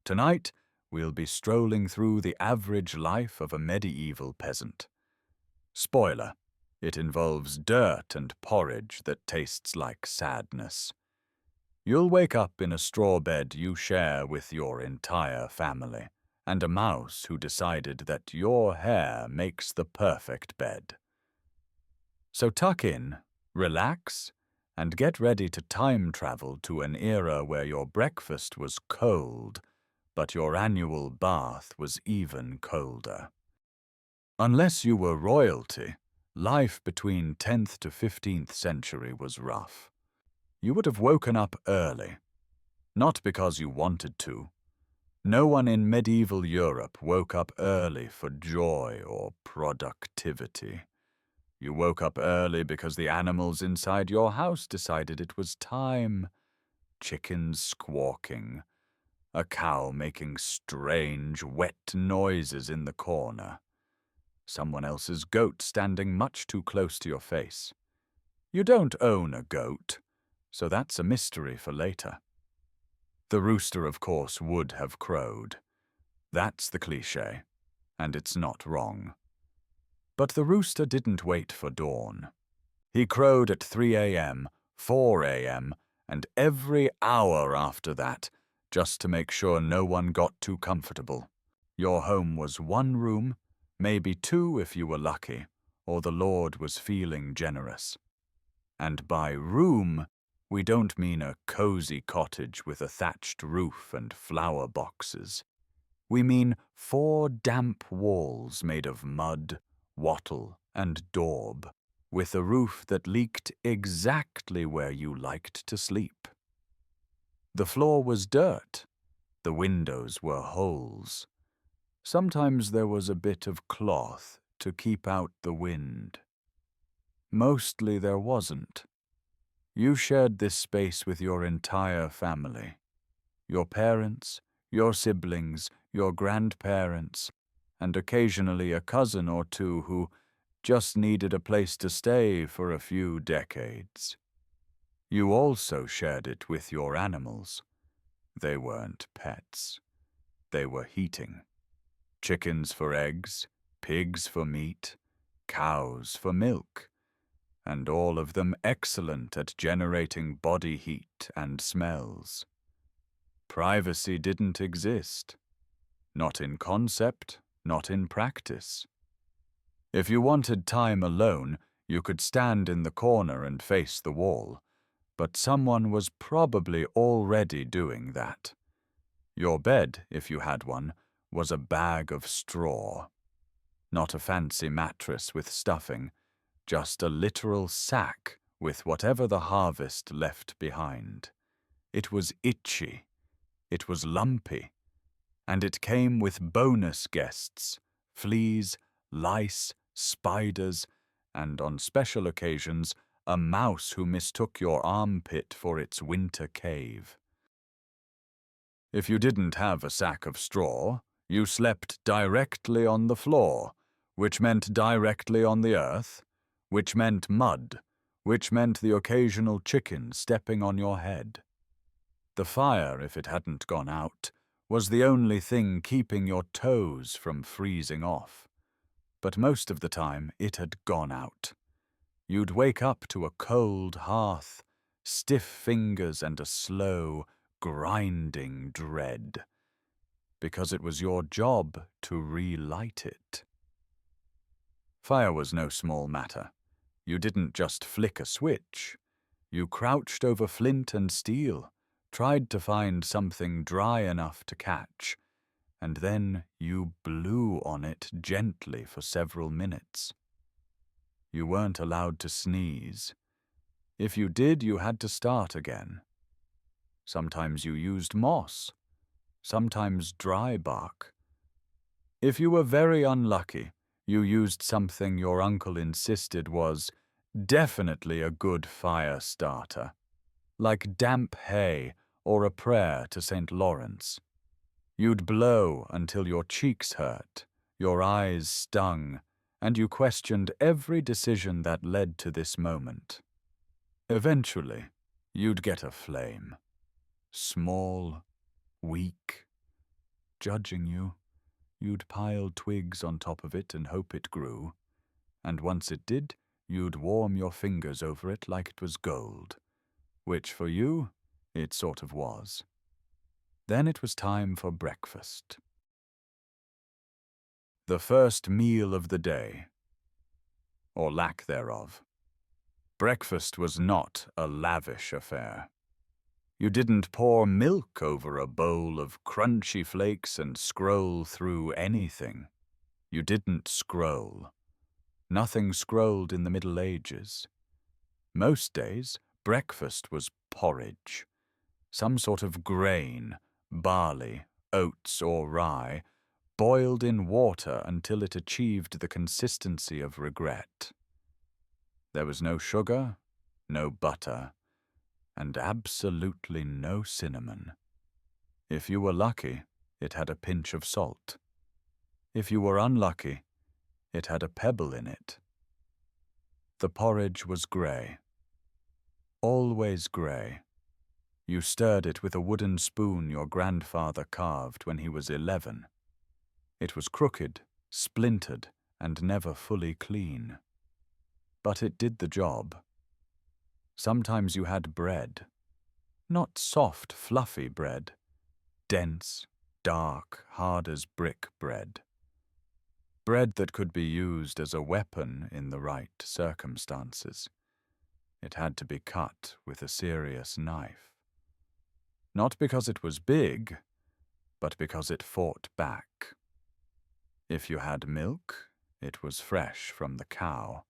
Tonight, we'll be strolling through the average life of a medieval peasant. Spoiler, it involves dirt and porridge that tastes like sadness. You'll wake up in a straw bed you share with your entire family, and a mouse who decided that your hair makes the perfect bed. So tuck in, relax, and get ready to time travel to an era where your breakfast was cold, but your annual bath was even colder. Unless you were royalty, life between 10th to 15th century was rough. You would have woken up early, not because you wanted to. No one in medieval Europe woke up early for joy or productivity. You woke up early because the animals inside your house decided it was time. Chickens squawking, a cow making strange, wet noises in the corner, someone else's goat standing much too close to your face. You don't own a goat, so that's a mystery for later. The rooster, of course, would have crowed. That's the cliché, and it's not wrong. But the rooster didn't wait for dawn. He crowed at 3 a.m., 4 a.m., and every hour after that, just to make sure no one got too comfortable. Your home was one room, maybe two if you were lucky, or the Lord was feeling generous. And by room, we don't mean a cozy cottage with a thatched roof and flower boxes. We mean 4 damp walls made of mud, wattle, and daub, with a roof that leaked exactly where you liked to sleep. The floor was dirt. The windows were holes. Sometimes there was a bit of cloth to keep out the wind. Mostly there wasn't. You shared this space with your entire family. Your parents, your siblings, your grandparents, and occasionally a cousin or two who just needed a place to stay for a few decades. You also shared it with your animals. They weren't pets. They were heating. Chickens for eggs, pigs for meat, cows for milk, and all of them excellent at generating body heat and smells. Privacy didn't exist. Not in concept, not in practice. If you wanted time alone, you could stand in the corner and face the wall, but someone was probably already doing that. Your bed, if you had one, was a bag of straw. Not a fancy mattress with stuffing, just a literal sack with whatever the harvest left behind. It was itchy. It was lumpy. And it came with bonus guests, fleas, lice, spiders, and on special occasions, a mouse who mistook your armpit for its winter cave. If you didn't have a sack of straw, you slept directly on the floor, which meant directly on the earth, which meant mud, which meant the occasional chicken stepping on your head. The fire, if it hadn't gone out, was the only thing keeping your toes from freezing off. But most of the time, it had gone out. You'd wake up to a cold hearth, stiff fingers, and a slow, grinding dread, because it was your job to relight it. Fire was no small matter. You didn't just flick a switch. You crouched over flint and steel, tried to find something dry enough to catch, and then you blew on it gently for several minutes. You weren't allowed to sneeze. If you did, you had to start again. Sometimes you used moss, sometimes dry bark. If you were very unlucky, you used something your uncle insisted was definitely a good fire starter, like damp hay or a prayer to St. Lawrence. You'd blow until your cheeks hurt, your eyes stung, and you questioned every decision that led to this moment. Eventually, you'd get a flame. Small, weak, judging you. You'd pile twigs on top of it and hope it grew, and once it did, you'd warm your fingers over it like it was gold, which for you, it sort of was. Then it was time for breakfast. The first meal of the day, or lack thereof. Breakfast was not a lavish affair. You didn't pour milk over a bowl of crunchy flakes and scroll through anything. You didn't scroll. Nothing scrolled in the Middle Ages. Most days, breakfast was porridge. Some sort of grain, barley, oats or rye, boiled in water until it achieved the consistency of regret. There was no sugar, no butter, and absolutely no cinnamon. If you were lucky, it had a pinch of salt. If you were unlucky, it had a pebble in it. The porridge was grey. Always grey. You stirred it with a wooden spoon your grandfather carved when he was 11. It was crooked, splintered, and never fully clean. But it did the job. Sometimes you had bread. Not soft, fluffy bread. Dense, dark, hard as brick bread. Bread that could be used as a weapon in the right circumstances. It had to be cut with a serious knife. Not because it was big, but because it fought back. If you had milk, it was fresh from the cow.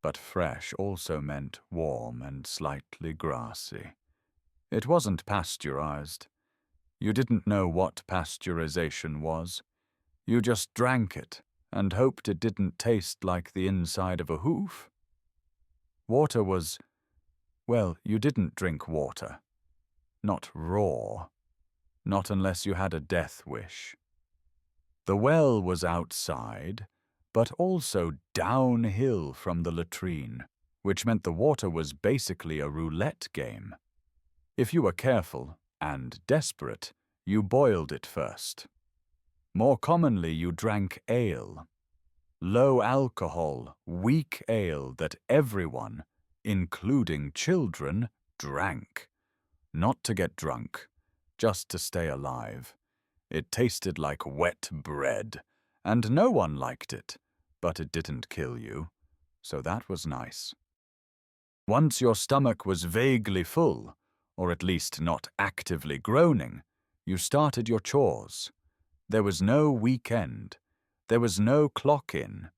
But fresh also meant warm and slightly grassy. It wasn't pasteurized. You didn't know what pasteurization was. You just drank it and hoped it didn't taste like the inside of a hoof. Water was, well, you didn't drink water. Not raw. Not unless you had a death wish. The well was outside, but also downhill from the latrine, which meant the water was basically a roulette game. If you were careful and desperate, you boiled it first. More commonly, you drank ale. Low alcohol, weak ale that everyone, including children, drank. Not to get drunk, just to stay alive. It tasted like wet bread, and no one liked it, but it didn't kill you, so that was nice. Once your stomach was vaguely full, or at least not actively groaning, you started your chores. There was no weekend. There was no clock-in.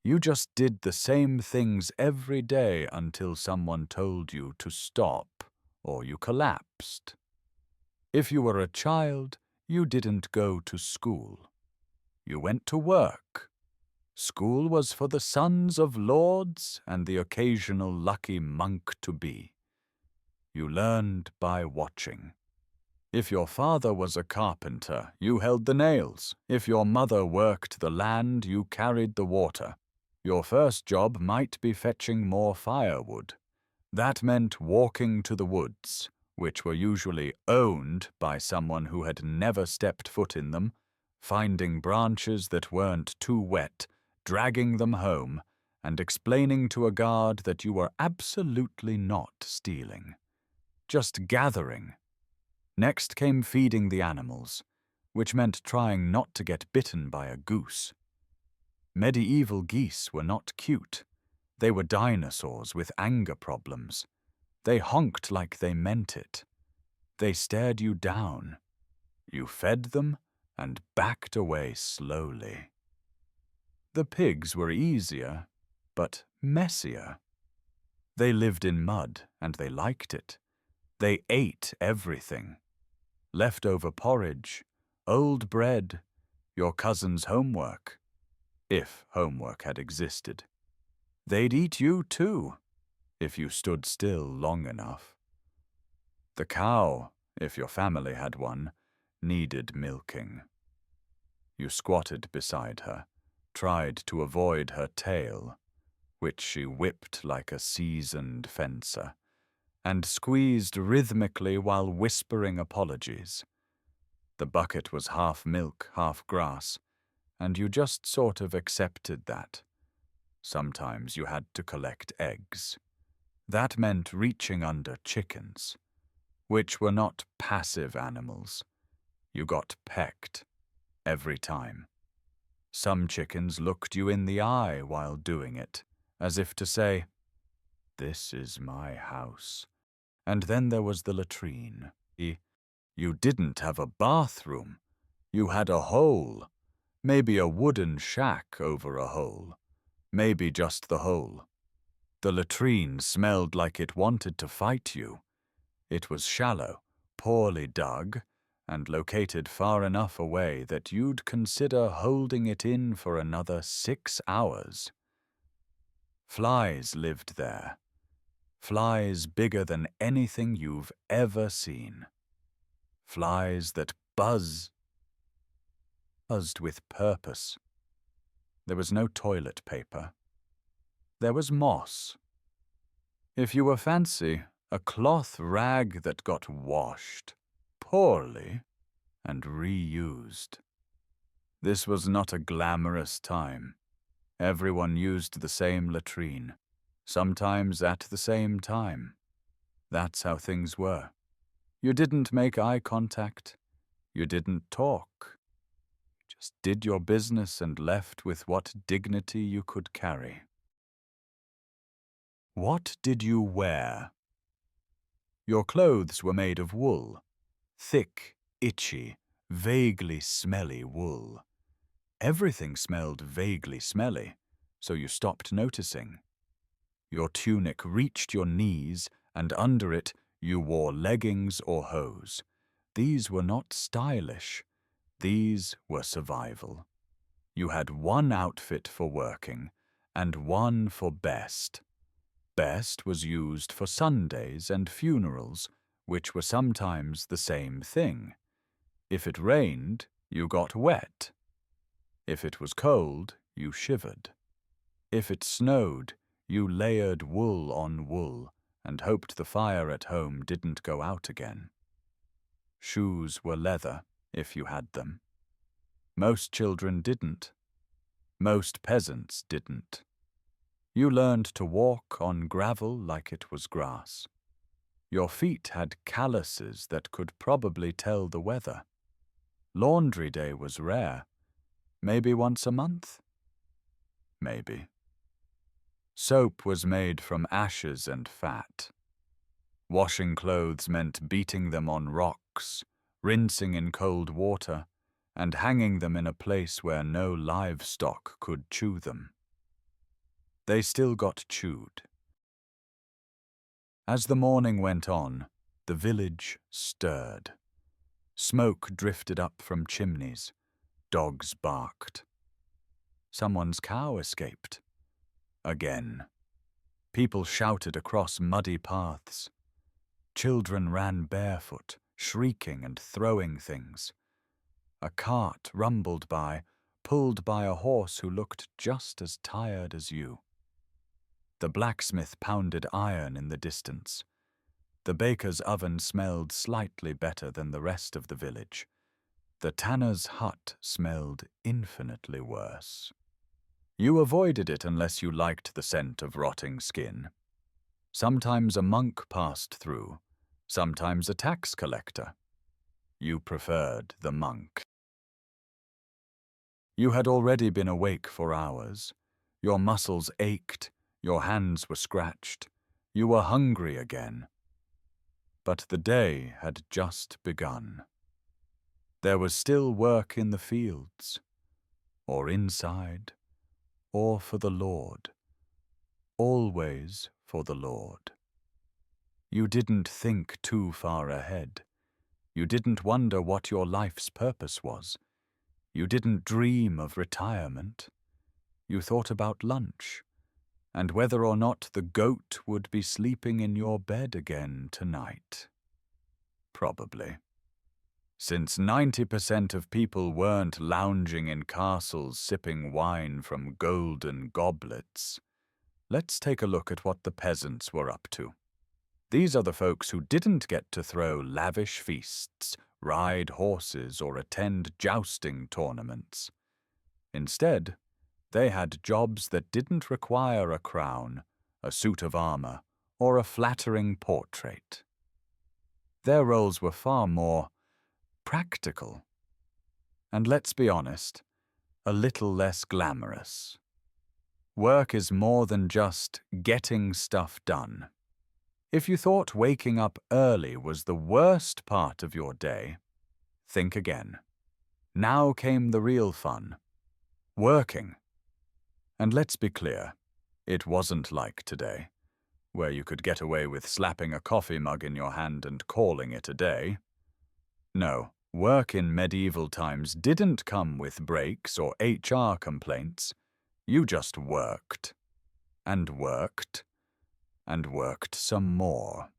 You just did the same things every day until someone told you to stop, or you collapsed. If you were a child, you didn't go to school. You went to work. School was for the sons of lords and the occasional lucky monk-to-be. You learned by watching. If your father was a carpenter, you held the nails. If your mother worked the land, you carried the water. Your first job might be fetching more firewood. That meant walking to the woods, which were usually owned by someone who had never stepped foot in them, finding branches that weren't too wet, dragging them home, and explaining to a guard that you were absolutely not stealing, just gathering. Next came feeding the animals, which meant trying not to get bitten by a goose. Medieval geese were not cute. They were dinosaurs with anger problems. They honked like they meant it. They stared you down. You fed them and backed away slowly. The pigs were easier, but messier. They lived in mud and they liked it. They ate everything. Leftover porridge, old bread, your cousin's homework, if homework had existed. They'd eat you too, if you stood still long enough. The cow, if your family had one, needed milking. You squatted beside her, tried to avoid her tail, which she whipped like a seasoned fencer, and squeezed rhythmically while whispering apologies. The bucket was half milk, half grass, and you just sort of accepted that. Sometimes you had to collect eggs. That meant reaching under chickens, which were not passive animals. You got pecked every time. Some chickens looked you in the eye while doing it, as if to say, "This is my house." And then there was the latrine. You didn't have a bathroom. You had a hole. Maybe a wooden shack over a hole. Maybe just the hole. The latrine smelled like it wanted to fight you. It was shallow, poorly dug, and located far enough away that you'd consider holding it in for another 6 hours. Flies lived there. Flies bigger than anything you've ever seen. Flies that buzzed with purpose. There was no toilet paper. There was moss. If you were fancy, a cloth rag that got washed, poorly, and reused. This was not a glamorous time. Everyone used the same latrine, sometimes at the same time. That's how things were. You didn't make eye contact. You didn't talk. You just did your business and left with what dignity you could carry. What did you wear? Your clothes were made of wool. Thick, itchy, vaguely smelly wool. Everything smelled vaguely smelly, so you stopped noticing. Your tunic reached your knees, and under it you wore leggings or hose. These were not stylish. These were survival. You had one outfit for working, and one for best. Best was used for Sundays and funerals, which were sometimes the same thing. If it rained, you got wet. If it was cold, you shivered. If it snowed, you layered wool on wool and hoped the fire at home didn't go out again. Shoes were leather, if you had them. Most children didn't. Most peasants didn't. You learned to walk on gravel like it was grass. Your feet had calluses that could probably tell the weather. Laundry day was rare. Maybe once a month? Maybe. Soap was made from ashes and fat. Washing clothes meant beating them on rocks, rinsing in cold water, and hanging them in a place where no livestock could chew them. They still got chewed. As the morning went on, the village stirred. Smoke drifted up from chimneys. Dogs barked. Someone's cow escaped. Again. People shouted across muddy paths. Children ran barefoot, shrieking and throwing things. A cart rumbled by, pulled by a horse who looked just as tired as you. The blacksmith pounded iron in the distance. The baker's oven smelled slightly better than the rest of the village. The tanner's hut smelled infinitely worse. You avoided it unless you liked the scent of rotting skin. Sometimes a monk passed through, sometimes a tax collector. You preferred the monk. You had already been awake for hours. Your muscles ached, your hands were scratched. You were hungry again. But the day had just begun. There was still work in the fields, or inside, or for the Lord. Always for the Lord. You didn't think too far ahead. You didn't wonder what your life's purpose was. You didn't dream of retirement. You thought about lunch, and whether or not the goat would be sleeping in your bed again tonight. Probably. Since 90% of people weren't lounging in castles sipping wine from golden goblets, let's take a look at what the peasants were up to. These are the folks who didn't get to throw lavish feasts ride horses, or attend jousting tournaments. Instead, they had jobs that didn't require a crown, a suit of armor, or a flattering portrait. Their roles were far more practical, and let's be honest, a little less glamorous. Work is more than just getting stuff done. If you thought waking up early was the worst part of your day, think again. Now came the real fun. Working. And let's be clear, it wasn't like today, where you could get away with slapping a coffee mug in your hand and calling it a day. No, work in medieval times didn't come with breaks or HR complaints. You just worked, and worked, and worked some more.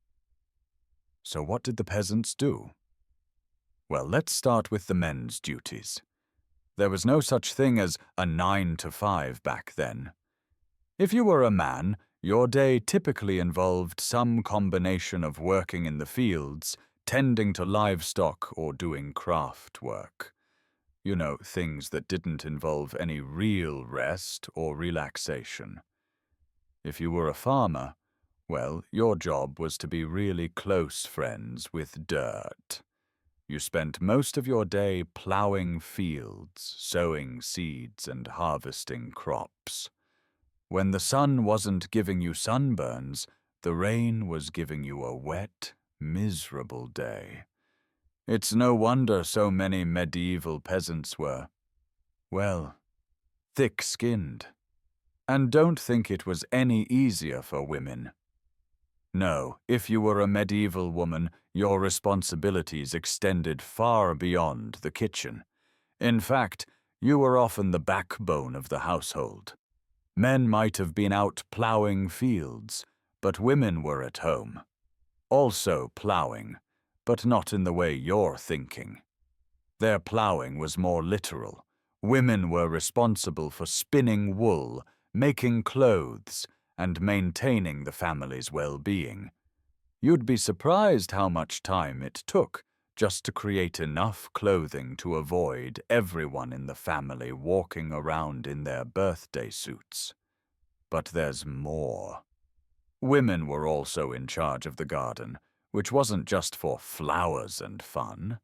So what did the peasants do? Well, let's start with the men's duties. There was no such thing as a 9 to 5 back then. If you were a man, your day typically involved some combination of working in the fields, tending to livestock, or doing craft work. You know, things that didn't involve any real rest or relaxation. If you were a farmer, well, your job was to be really close friends with dirt. You spent most of your day plowing fields, sowing seeds, and harvesting crops. When the sun wasn't giving you sunburns, the rain was giving you a wet, miserable day. It's no wonder so many medieval peasants were, well, thick-skinned. And don't think it was any easier for women. No, if you were a medieval woman, your responsibilities extended far beyond the kitchen. In fact, you were often the backbone of the household. Men might have been out plowing fields, but women were at home. Also plowing, but not in the way you're thinking. Their plowing was more literal. Women were responsible for spinning wool, making clothes, and maintaining the family's well-being. You'd be surprised how much time it took just to create enough clothing to avoid everyone in the family walking around in their birthday suits. But there's more. Women were also in charge of the garden, which wasn't just for flowers and fun.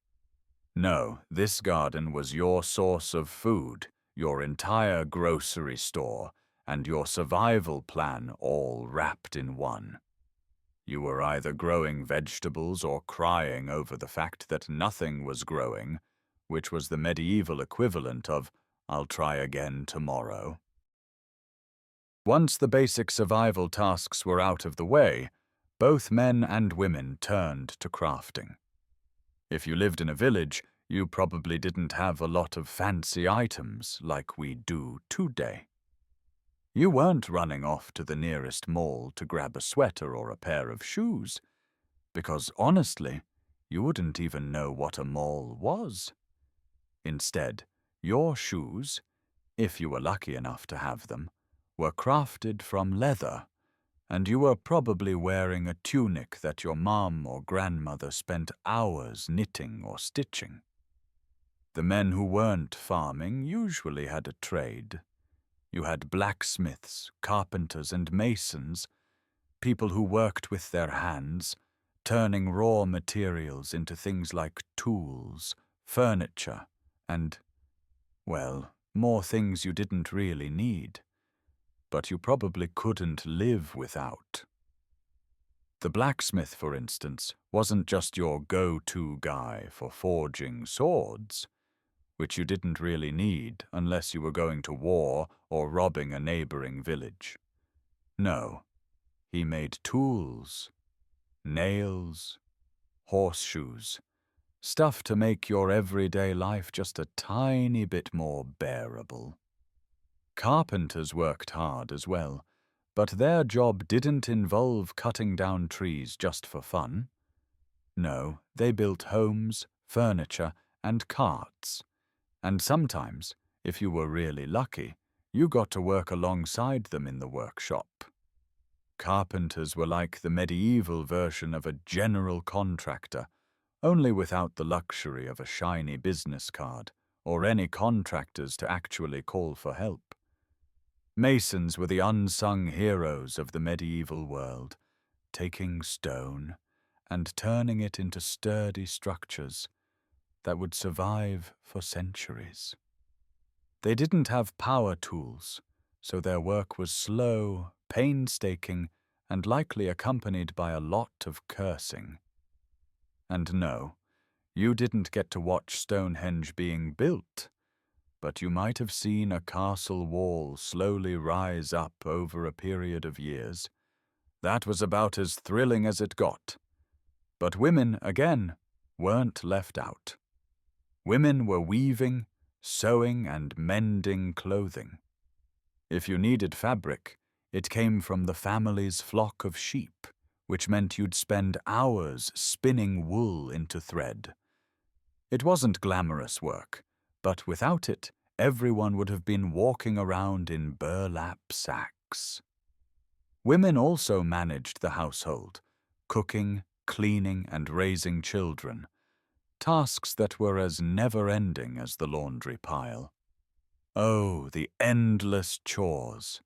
No, this garden was your source of food, your entire grocery store, and your survival plan all wrapped in one. You were either growing vegetables or crying over the fact that nothing was growing, which was the medieval equivalent of, "I'll try again tomorrow." Once the basic survival tasks were out of the way, both men and women turned to crafting. If you lived in a village, you probably didn't have a lot of fancy items like we do today. You weren't running off to the nearest mall to grab a sweater or a pair of shoes, because honestly, you wouldn't even know what a mall was. Instead, your shoes, if you were lucky enough to have them, were crafted from leather, and you were probably wearing a tunic that your mom or grandmother spent hours knitting or stitching. The men who weren't farming usually had a trade. You had blacksmiths, carpenters, and masons, people who worked with their hands, turning raw materials into things like tools, furniture, and, well, more things you didn't really need, but you probably couldn't live without. The blacksmith, for instance, wasn't just your go-to guy for forging swords, which you didn't really need unless you were going to war or robbing a neighboring village. No, he made tools, nails, horseshoes, stuff to make your everyday life just a tiny bit more bearable. Carpenters worked hard as well, but their job didn't involve cutting down trees just for fun. No, they built homes, furniture, and carts. And sometimes, if you were really lucky, you got to work alongside them in the workshop. Carpenters were like the medieval version of a general contractor, only without the luxury of a shiny business card or any contractors to actually call for help. Masons were the unsung heroes of the medieval world, taking stone and turning it into sturdy structures that would survive for centuries. They didn't have power tools, so their work was slow, painstaking, and likely accompanied by a lot of cursing. And no, you didn't get to watch Stonehenge being built, but you might have seen a castle wall slowly rise up over a period of years. That was about as thrilling as it got. But women, again, weren't left out. Women were weaving, sewing, and mending clothing. If you needed fabric, it came from the family's flock of sheep, which meant you'd spend hours spinning wool into thread. It wasn't glamorous work, but without it, everyone would have been walking around in burlap sacks. Women also managed the household, cooking, cleaning, and raising children, tasks that were as never-ending as the laundry pile. Oh, the endless chores.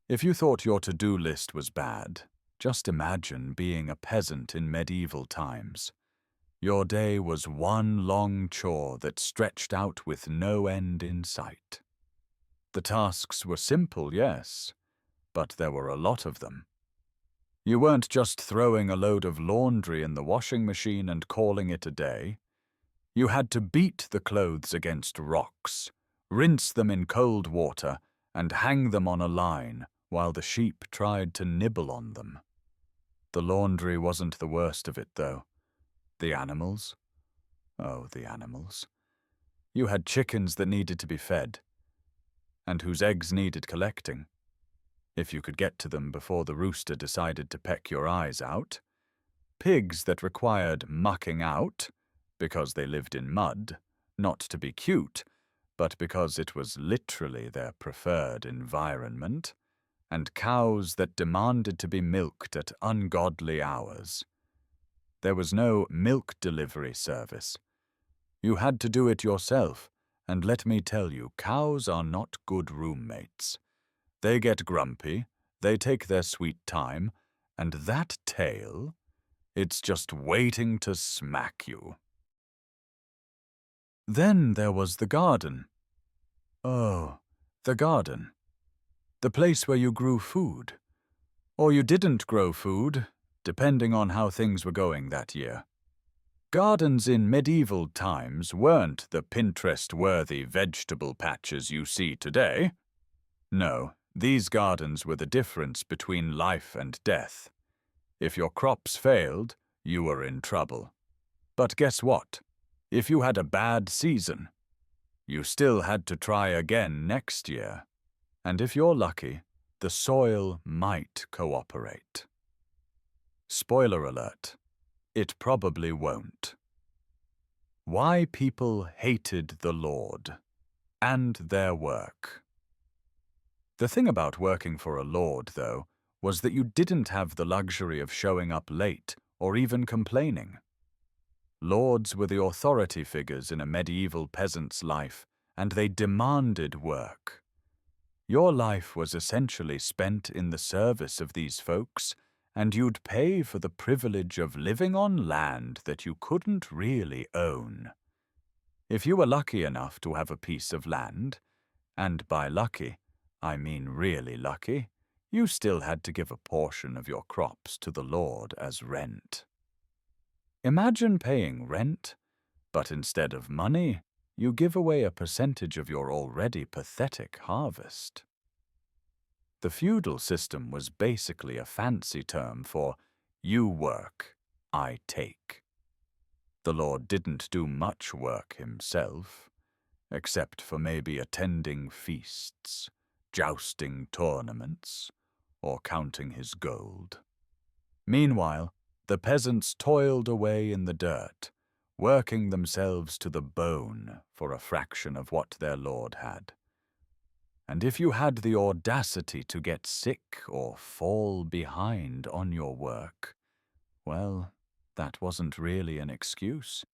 If you thought your to-do list was bad, just imagine being a peasant in medieval times. Your day was one long chore that stretched out with no end in sight. The tasks were simple, yes, but there were a lot of them. You weren't just throwing a load of laundry in the washing machine and calling it a day. You had to beat the clothes against rocks, rinse them in cold water, and hang them on a line while the sheep tried to nibble on them. The laundry wasn't the worst of it, though. The animals? Oh, the animals. You had chickens that needed to be fed, and whose eggs needed collecting, if you could get to them before the rooster decided to peck your eyes out. Pigs that required mucking out, because they lived in mud, not to be cute, but because it was literally their preferred environment, and cows that demanded to be milked at ungodly hours. There was no milk delivery service. You had to do it yourself, and let me tell you, cows are not good roommates. They get grumpy, they take their sweet time, and that tail, it's just waiting to smack you. Then there was the garden. Oh, the garden. The place where you grew food. Or you didn't grow food, depending on how things were going that year. Gardens in medieval times weren't the Pinterest-worthy vegetable patches you see today. No, these gardens were the difference between life and death. If your crops failed, you were in trouble. But guess what? If you had a bad season, you still had to try again next year. And if you're lucky, the soil might cooperate. Spoiler alert, it probably won't. Why people hated the Lord and their work. The thing about working for a lord, though, was that you didn't have the luxury of showing up late or even complaining. Lords were the authority figures in a medieval peasant's life, and they demanded work. Your life was essentially spent in the service of these folks, and you'd pay for the privilege of living on land that you couldn't really own. If you were lucky enough to have a piece of land, and by lucky, I mean really lucky, you still had to give a portion of your crops to the Lord as rent. Imagine paying rent, but instead of money, you give away a percentage of your already pathetic harvest. The feudal system was basically a fancy term for you work, I take. The Lord didn't do much work himself, except for maybe attending feasts, jousting tournaments, or counting his gold. Meanwhile, the peasants toiled away in the dirt, working themselves to the bone for a fraction of what their lord had. And if you had the audacity to get sick or fall behind on your work, well, That wasn't really an excuse.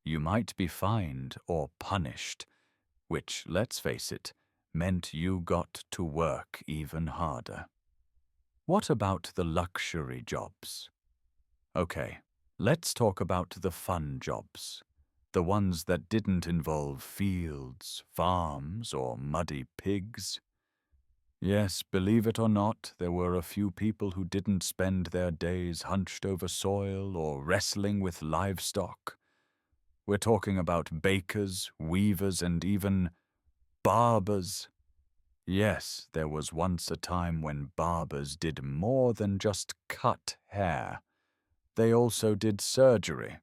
You might be fined or punished, which, let's face it, meant you got to work even harder. What about the luxury jobs? Okay, let's talk about the fun jobs. The ones that didn't involve fields, farms, or muddy pigs. Yes, believe it or not, there were a few people who didn't spend their days hunched over soil or wrestling with livestock. We're talking about bakers, weavers, and even barbers. Yes, there was once a time when barbers did more than just cut hair. They also did surgery.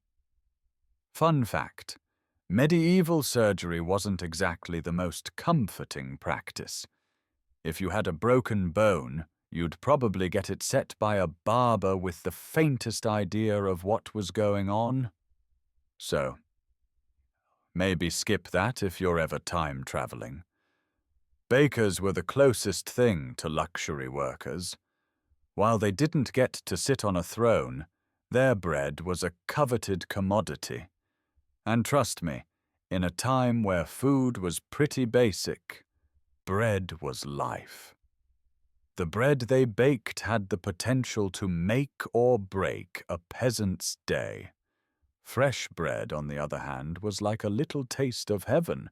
Fun fact, medieval surgery wasn't exactly the most comforting practice. If you had a broken bone, you'd probably get it set by a barber with the faintest idea of what was going on. So, maybe skip that if you're ever time traveling. Bakers were the closest thing to luxury workers. While they didn't get to sit on a throne, their bread was a coveted commodity. And trust me, in a time where food was pretty basic, bread was life. The bread they baked had the potential to make or break a peasant's day. Fresh bread, on the other hand, was like a little taste of heaven,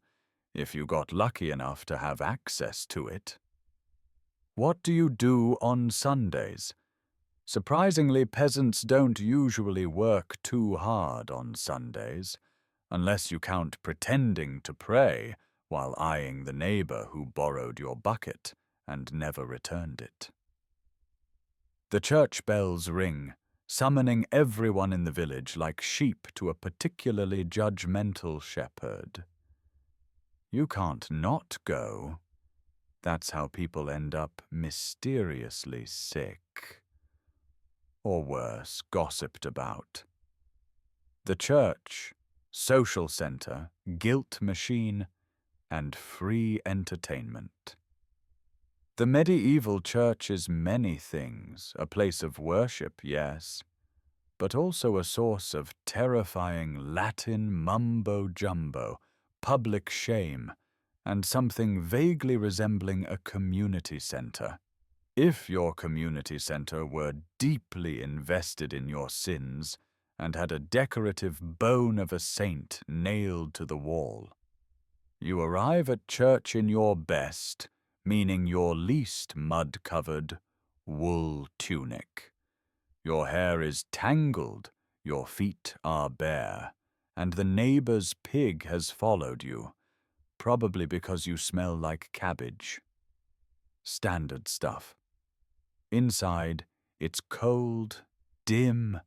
if you got lucky enough to have access to it. What do you do on Sundays? Surprisingly, peasants don't usually work too hard on Sundays, unless you count pretending to pray while eyeing the neighbor who borrowed your bucket and never returned it. The church bells ring, summoning everyone in the village like sheep to a particularly judgmental shepherd. You can't not go. That's how people end up mysteriously sick. Or worse, gossiped about. The church, social center, guilt machine, and free entertainment. The medieval church is many things, a place of worship, yes, but also a source of terrifying Latin mumbo-jumbo, public shame, and something vaguely resembling a community center. If your community center were deeply invested in your sins and had a decorative bone of a saint nailed to the wall, you arrive at church in your best, meaning your least mud-covered, wool tunic. Your hair is tangled, your feet are bare, and the neighbor's pig has followed you, probably because you smell like cabbage. Standard stuff. Inside, it's cold, dim,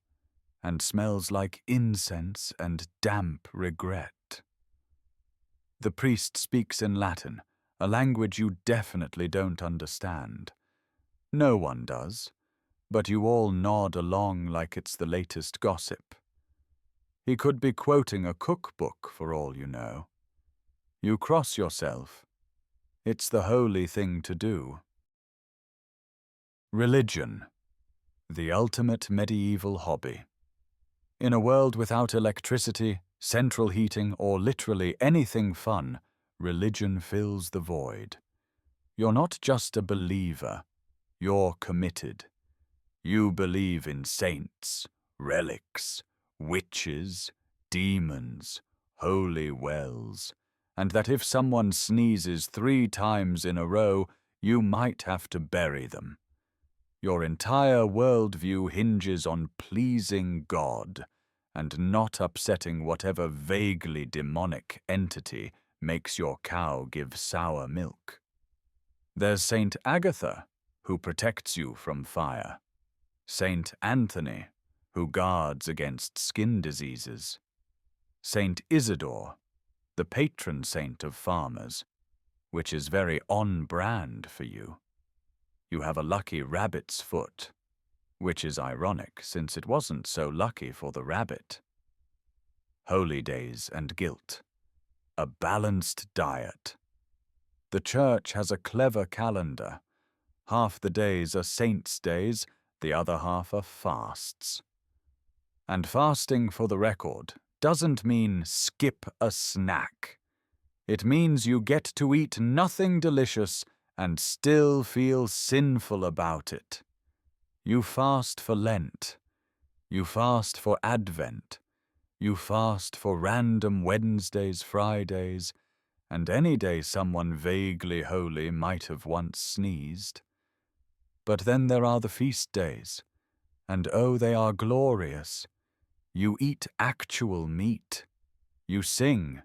and smells like incense and damp regret. The priest speaks in Latin, a language you definitely don't understand. No one does, but you all nod along like it's the latest gossip. He could be quoting a cookbook for all you know. You cross yourself. It's the holy thing to do. Religion, the ultimate medieval hobby. In a world without electricity, central heating, or literally anything fun, religion fills the void. You're not just a believer, you're committed. You believe in saints, relics, witches, demons, holy wells, and that if someone sneezes 3 times in a row, you might have to bury them. Your entire worldview hinges on pleasing God and not upsetting whatever vaguely demonic entity makes your cow give sour milk. There's Saint Agatha, who protects you from fire. Saint Anthony, who guards against skin diseases. Saint Isidore, the patron saint of farmers, which is very on-brand for you. You have a lucky rabbit's foot, which is ironic since it wasn't so lucky for the rabbit. Holy days and guilt. A balanced diet. The church has a clever calendar. Half the days are saints' days, the other half are fasts. And fasting, for the record, doesn't mean skip a snack. It means you get to eat nothing delicious and still feel sinful about it. You fast for Lent. You fast for Advent. You fast for random Wednesdays, Fridays, and any day someone vaguely holy might have once sneezed. But then there are the feast days, and oh, they are glorious. You eat actual meat. You sing.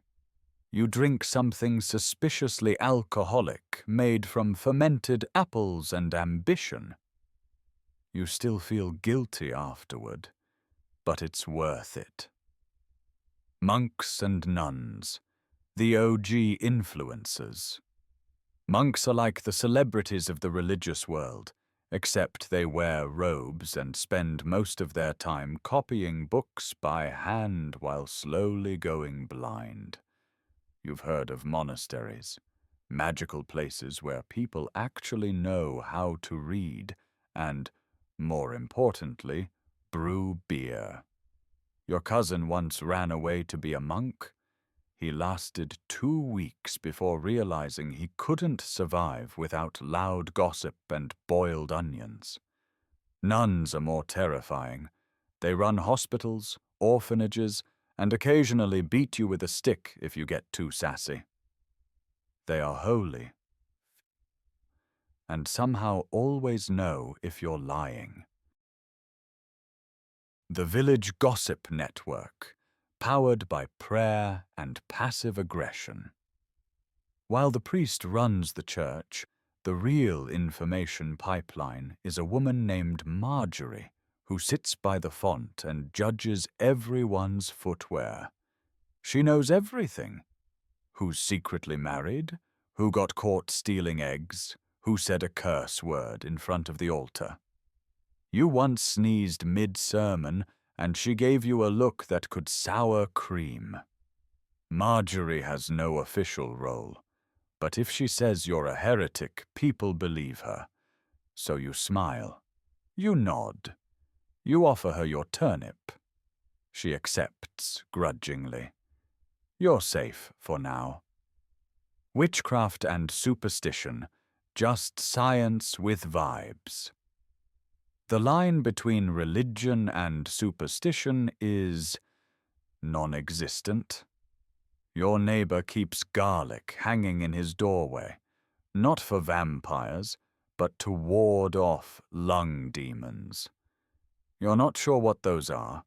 You drink something suspiciously alcoholic made from fermented apples and ambition. You still feel guilty afterward, but it's worth it. Monks and nuns, the OG influencers. Monks are like the celebrities of the religious world, except they wear robes and spend most of their time copying books by hand while slowly going blind. You've heard of monasteries, magical places where people actually know how to read and, more importantly, brew beer. Your cousin once ran away to be a monk. He lasted 2 weeks before realizing he couldn't survive without loud gossip and boiled onions. Nuns are more terrifying. They run hospitals, orphanages, and occasionally beat you with a stick if you get too sassy. They are holy, and somehow always know if you're lying. The Village Gossip Network, powered by prayer and passive aggression. While the priest runs the church, the real information pipeline is a woman named Marjorie, who sits by the font and judges everyone's footwear. She knows everything. Who's secretly married, who got caught stealing eggs, who said a curse word in front of the altar. You once sneezed mid-sermon, and she gave you a look that could sour cream. Marjorie has no official role, but if she says you're a heretic, people believe her. So you smile. You nod. You offer her your turnip. She accepts grudgingly. You're safe for now. Witchcraft and superstition, just science with vibes. The line between religion and superstition is non-existent. Your neighbor keeps garlic hanging in his doorway, not for vampires, but to ward off lung demons. You're not sure what those are,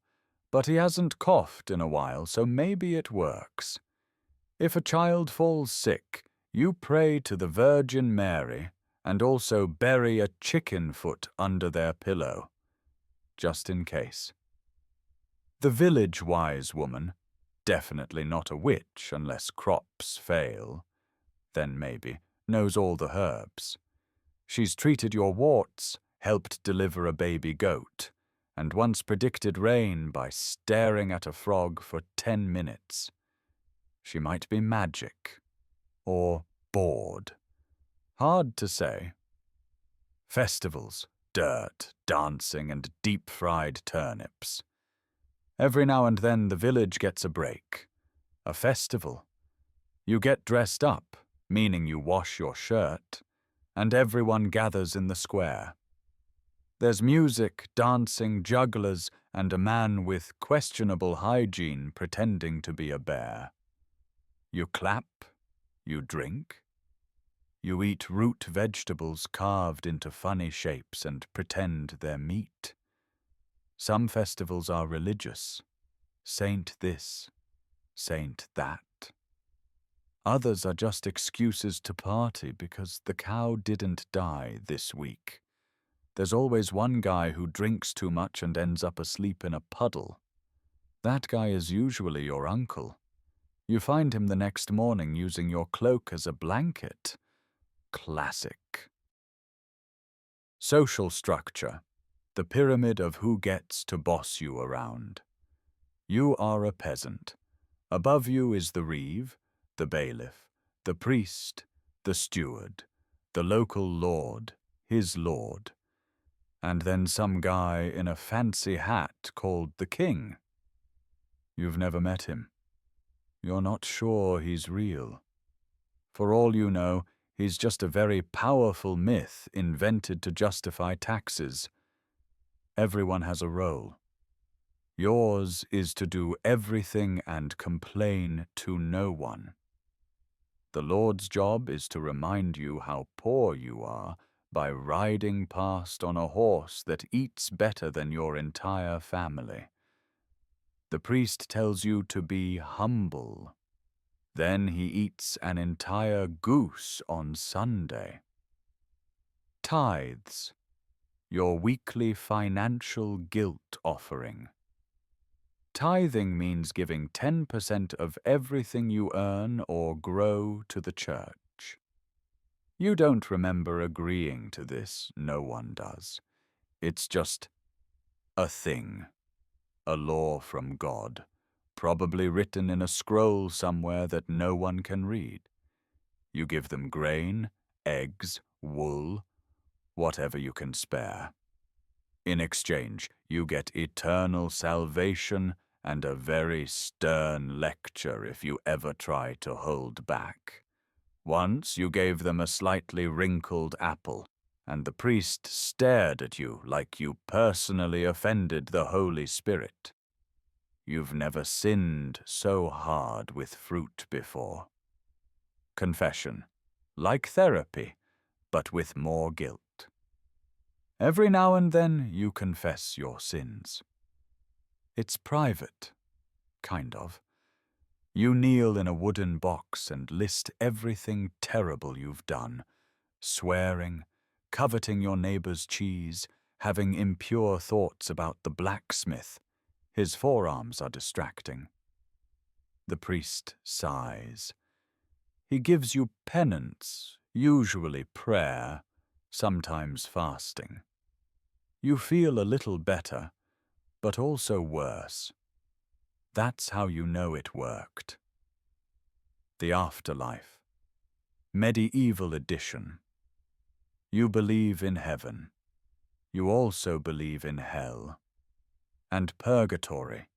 but he hasn't coughed in a while, so maybe it works. If a child falls sick, you pray to the Virgin Mary and also bury a chicken foot under their pillow, just in case. The village wise woman, definitely not a witch unless crops fail, then maybe, knows all the herbs. She's treated your warts, helped deliver a baby goat, and once predicted rain by staring at a frog for 10 minutes. She might be magic, or bored. Hard to say. Festivals, dirt, dancing, and deep-fried turnips. Every now and then the village gets a break. A festival. You get dressed up, meaning you wash your shirt, and everyone gathers in the square. There's music, dancing, jugglers, and a man with questionable hygiene pretending to be a bear. You clap, you drink, you eat root vegetables carved into funny shapes and pretend they're meat. Some festivals are religious, saint this, saint that. Others are just excuses to party because the cow didn't die this week. There's always one guy who drinks too much and ends up asleep in a puddle. That guy is usually your uncle. You find him the next morning using your cloak as a blanket. Classic. Social structure. The pyramid of who gets to boss you around. You are a peasant. Above you is the reeve, the bailiff, the priest, the steward, the local lord, his lord. And then some guy in a fancy hat called the king. You've never met him. You're not sure he's real. For all you know, he's just a very powerful myth invented to justify taxes. Everyone has a role. Yours is to do everything and complain to no one. The Lord's job is to remind you how poor you are by riding past on a horse that eats better than your entire family. The priest tells you to be humble. Then he eats an entire goose on Sunday. Tithes, your weekly financial guilt offering. Tithing means giving 10% of everything you earn or grow to the church. You don't remember agreeing to this, no one does. It's just a thing, a law from God, probably written in a scroll somewhere that no one can read. You give them grain, eggs, wool, whatever you can spare. In exchange, you get eternal salvation and a very stern lecture if you ever try to hold back. Once you gave them a slightly wrinkled apple, and the priest stared at you like you personally offended the Holy Spirit. You've never sinned so hard with fruit before. Confession, like therapy, but with more guilt. Every now and then you confess your sins. It's private, kind of. You kneel in a wooden box and list everything terrible you've done, swearing, coveting your neighbor's cheese, having impure thoughts about the blacksmith. His forearms are distracting. The priest sighs. He gives you penance, usually prayer, sometimes fasting. You feel a little better, but also worse. That's how you know it worked. The afterlife. Medieval edition. You believe in heaven. You also believe in hell. And purgatory.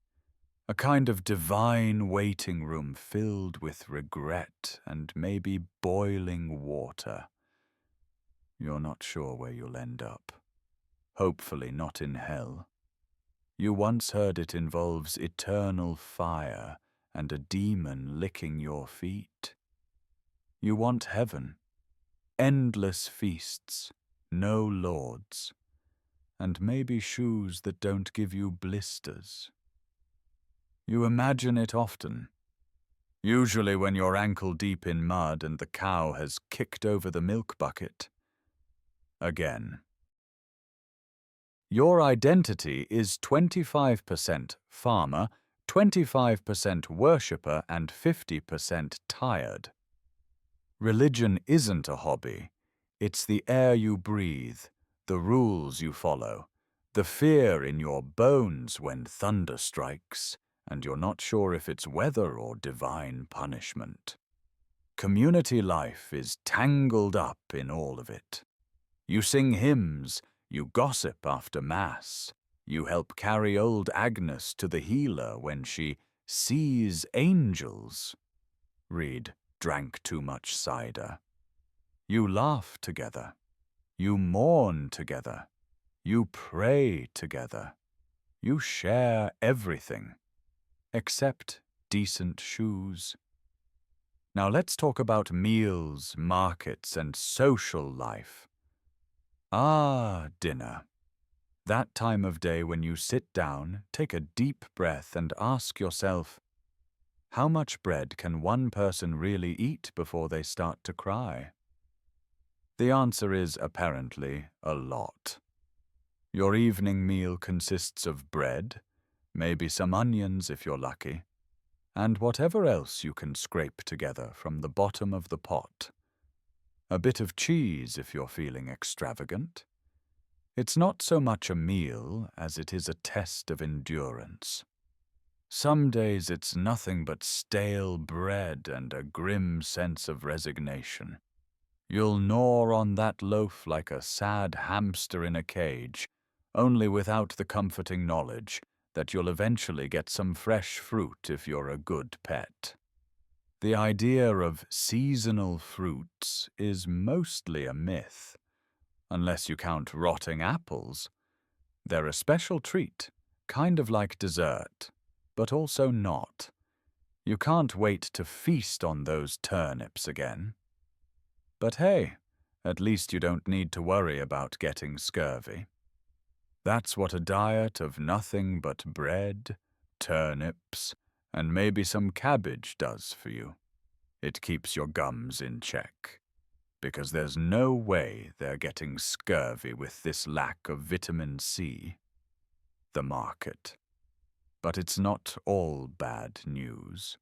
A kind of divine waiting room filled with regret and maybe boiling water. You're not sure where you'll end up. Hopefully not in hell. You once heard it involves eternal fire and a demon licking your feet. You want heaven, endless feasts, no lords, and maybe shoes that don't give you blisters. You imagine it often, usually when you're ankle-deep in mud and the cow has kicked over the milk bucket. Again. Your identity is 25% farmer, 25% worshipper, and 50% tired. Religion isn't a hobby. It's the air you breathe, the rules you follow, the fear in your bones when thunder strikes, and you're not sure if it's weather or divine punishment. Community life is tangled up in all of it. You sing hymns, you gossip after Mass, you help carry old Agnes to the healer when she sees angels. Read, drank too much cider. You laugh together. You mourn together. You pray together. You share everything, except decent shoes. Now let's talk about meals, markets, and social life. Ah, dinner. That time of day when you sit down, take a deep breath and ask yourself, how much bread can one person really eat before they start to cry? The answer is apparently a lot. Your evening meal consists of bread, maybe some onions if you're lucky, and whatever else you can scrape together from the bottom of the pot. A bit of cheese if you're feeling extravagant. It's not so much a meal as it is a test of endurance. Some days it's nothing but stale bread and a grim sense of resignation. You'll gnaw on that loaf like a sad hamster in a cage, only without the comforting knowledge that you'll eventually get some fresh fruit if you're a good pet. The idea of seasonal fruits is mostly a myth, unless you count rotting apples. They're a special treat, kind of like dessert, but also not. You can't wait to feast on those turnips again. But hey, at least you don't need to worry about getting scurvy. That's what a diet of nothing but bread, turnips, and maybe some cabbage does for you. It keeps your gums in check, because there's no way they're getting scurvy with this lack of vitamin C. The market. But it's not all bad news.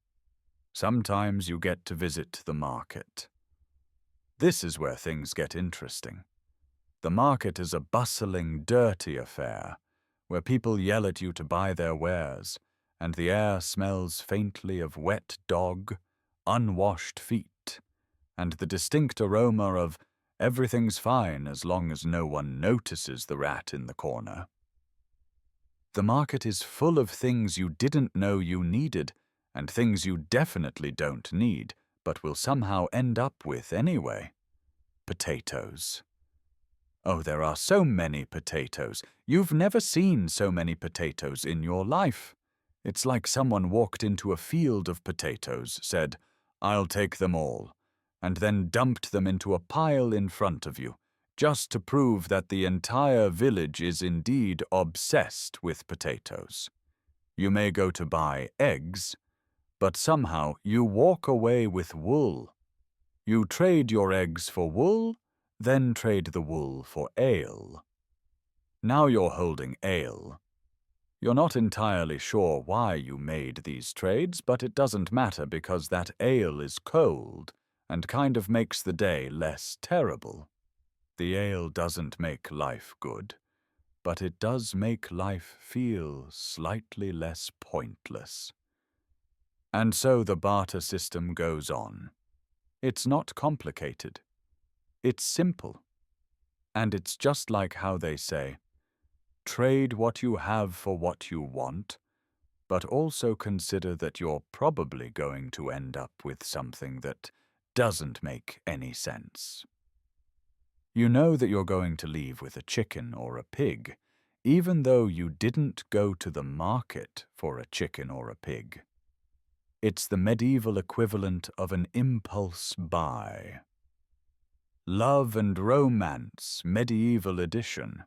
Sometimes you get to visit the market. This is where things get interesting. The market is a bustling, dirty affair, where people yell at you to buy their wares, and the air smells faintly of wet dog, unwashed feet, and the distinct aroma of everything's fine as long as no one notices the rat in the corner. The market is full of things you didn't know you needed, and things you definitely don't need, but will somehow end up with anyway. Potatoes. Oh, there are so many potatoes. You've never seen so many potatoes in your life. It's like someone walked into a field of potatoes, said, "I'll take them all," and then dumped them into a pile in front of you, just to prove that the entire village is indeed obsessed with potatoes. You may go to buy eggs, but somehow you walk away with wool. You trade your eggs for wool, then trade the wool for ale. Now you're holding ale. You're not entirely sure why you made these trades, but it doesn't matter because that ale is cold and kind of makes the day less terrible. The ale doesn't make life good, but it does make life feel slightly less pointless. And so the barter system goes on. It's not complicated. It's simple. And it's just like how they say, trade what you have for what you want, but also consider that you're probably going to end up with something that doesn't make any sense. You know that you're going to leave with a chicken or a pig, even though you didn't go to the market for a chicken or a pig. It's the medieval equivalent of an impulse buy. Love and Romance, Medieval Edition.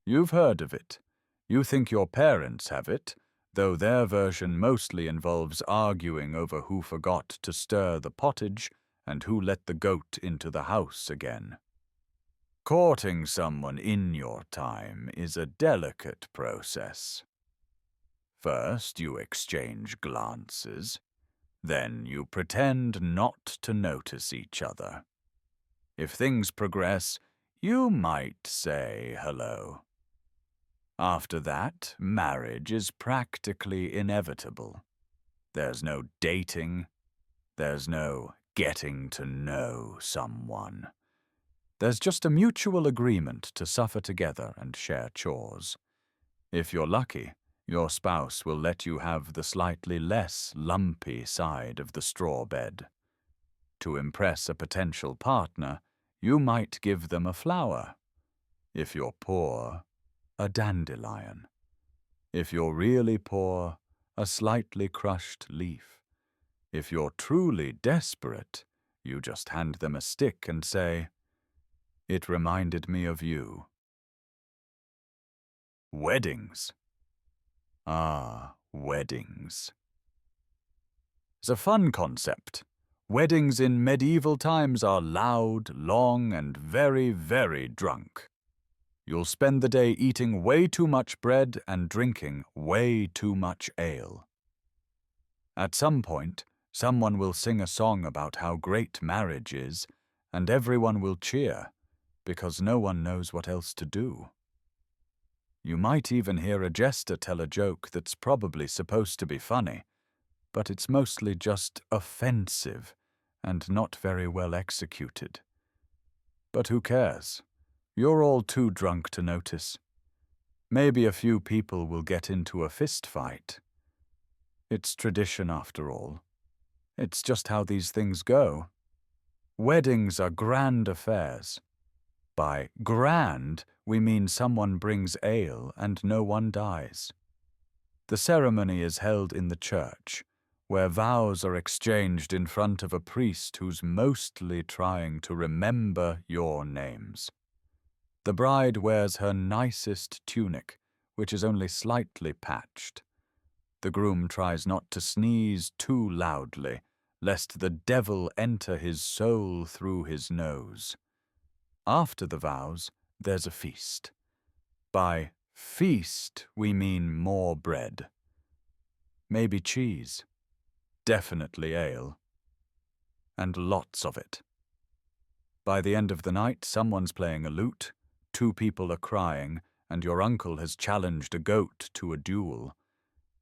You've heard of it. You think your parents have it, though their version mostly involves arguing over who forgot to stir the pottage and who let the goat into the house again. Courting someone in your time is a delicate process. First, you exchange glances. Then you pretend not to notice each other. If things progress, you might say hello. After that, marriage is practically inevitable. There's no dating. There's no getting to know someone. There's just a mutual agreement to suffer together and share chores. If you're lucky, your spouse will let you have the slightly less lumpy side of the straw bed. To impress a potential partner, you might give them a flower. If you're poor, a dandelion. If you're really poor, a slightly crushed leaf. If you're truly desperate, you just hand them a stick and say, "It reminded me of you." Weddings. Ah, weddings. It's a fun concept. Weddings in medieval times are loud, long, and very, very drunk. You'll spend the day eating way too much bread and drinking way too much ale. At some point, someone will sing a song about how great marriage is, and everyone will cheer, because no one knows what else to do. You might even hear a jester tell a joke that's probably supposed to be funny, but it's mostly just offensive and not very well executed. But who cares? You're all too drunk to notice. Maybe a few people will get into a fist fight. It's tradition after all. It's just how these things go. Weddings are grand affairs. By grand, we mean someone brings ale and no one dies. The ceremony is held in the church, where vows are exchanged in front of a priest who's mostly trying to remember your names. The bride wears her nicest tunic, which is only slightly patched. The groom tries not to sneeze too loudly, lest the devil enter his soul through his nose. After the vows, there's a feast. By feast, we mean more bread. Maybe cheese. Definitely ale. And lots of it. By the end of the night, someone's playing a lute, 2 people are crying, and your uncle has challenged a goat to a duel.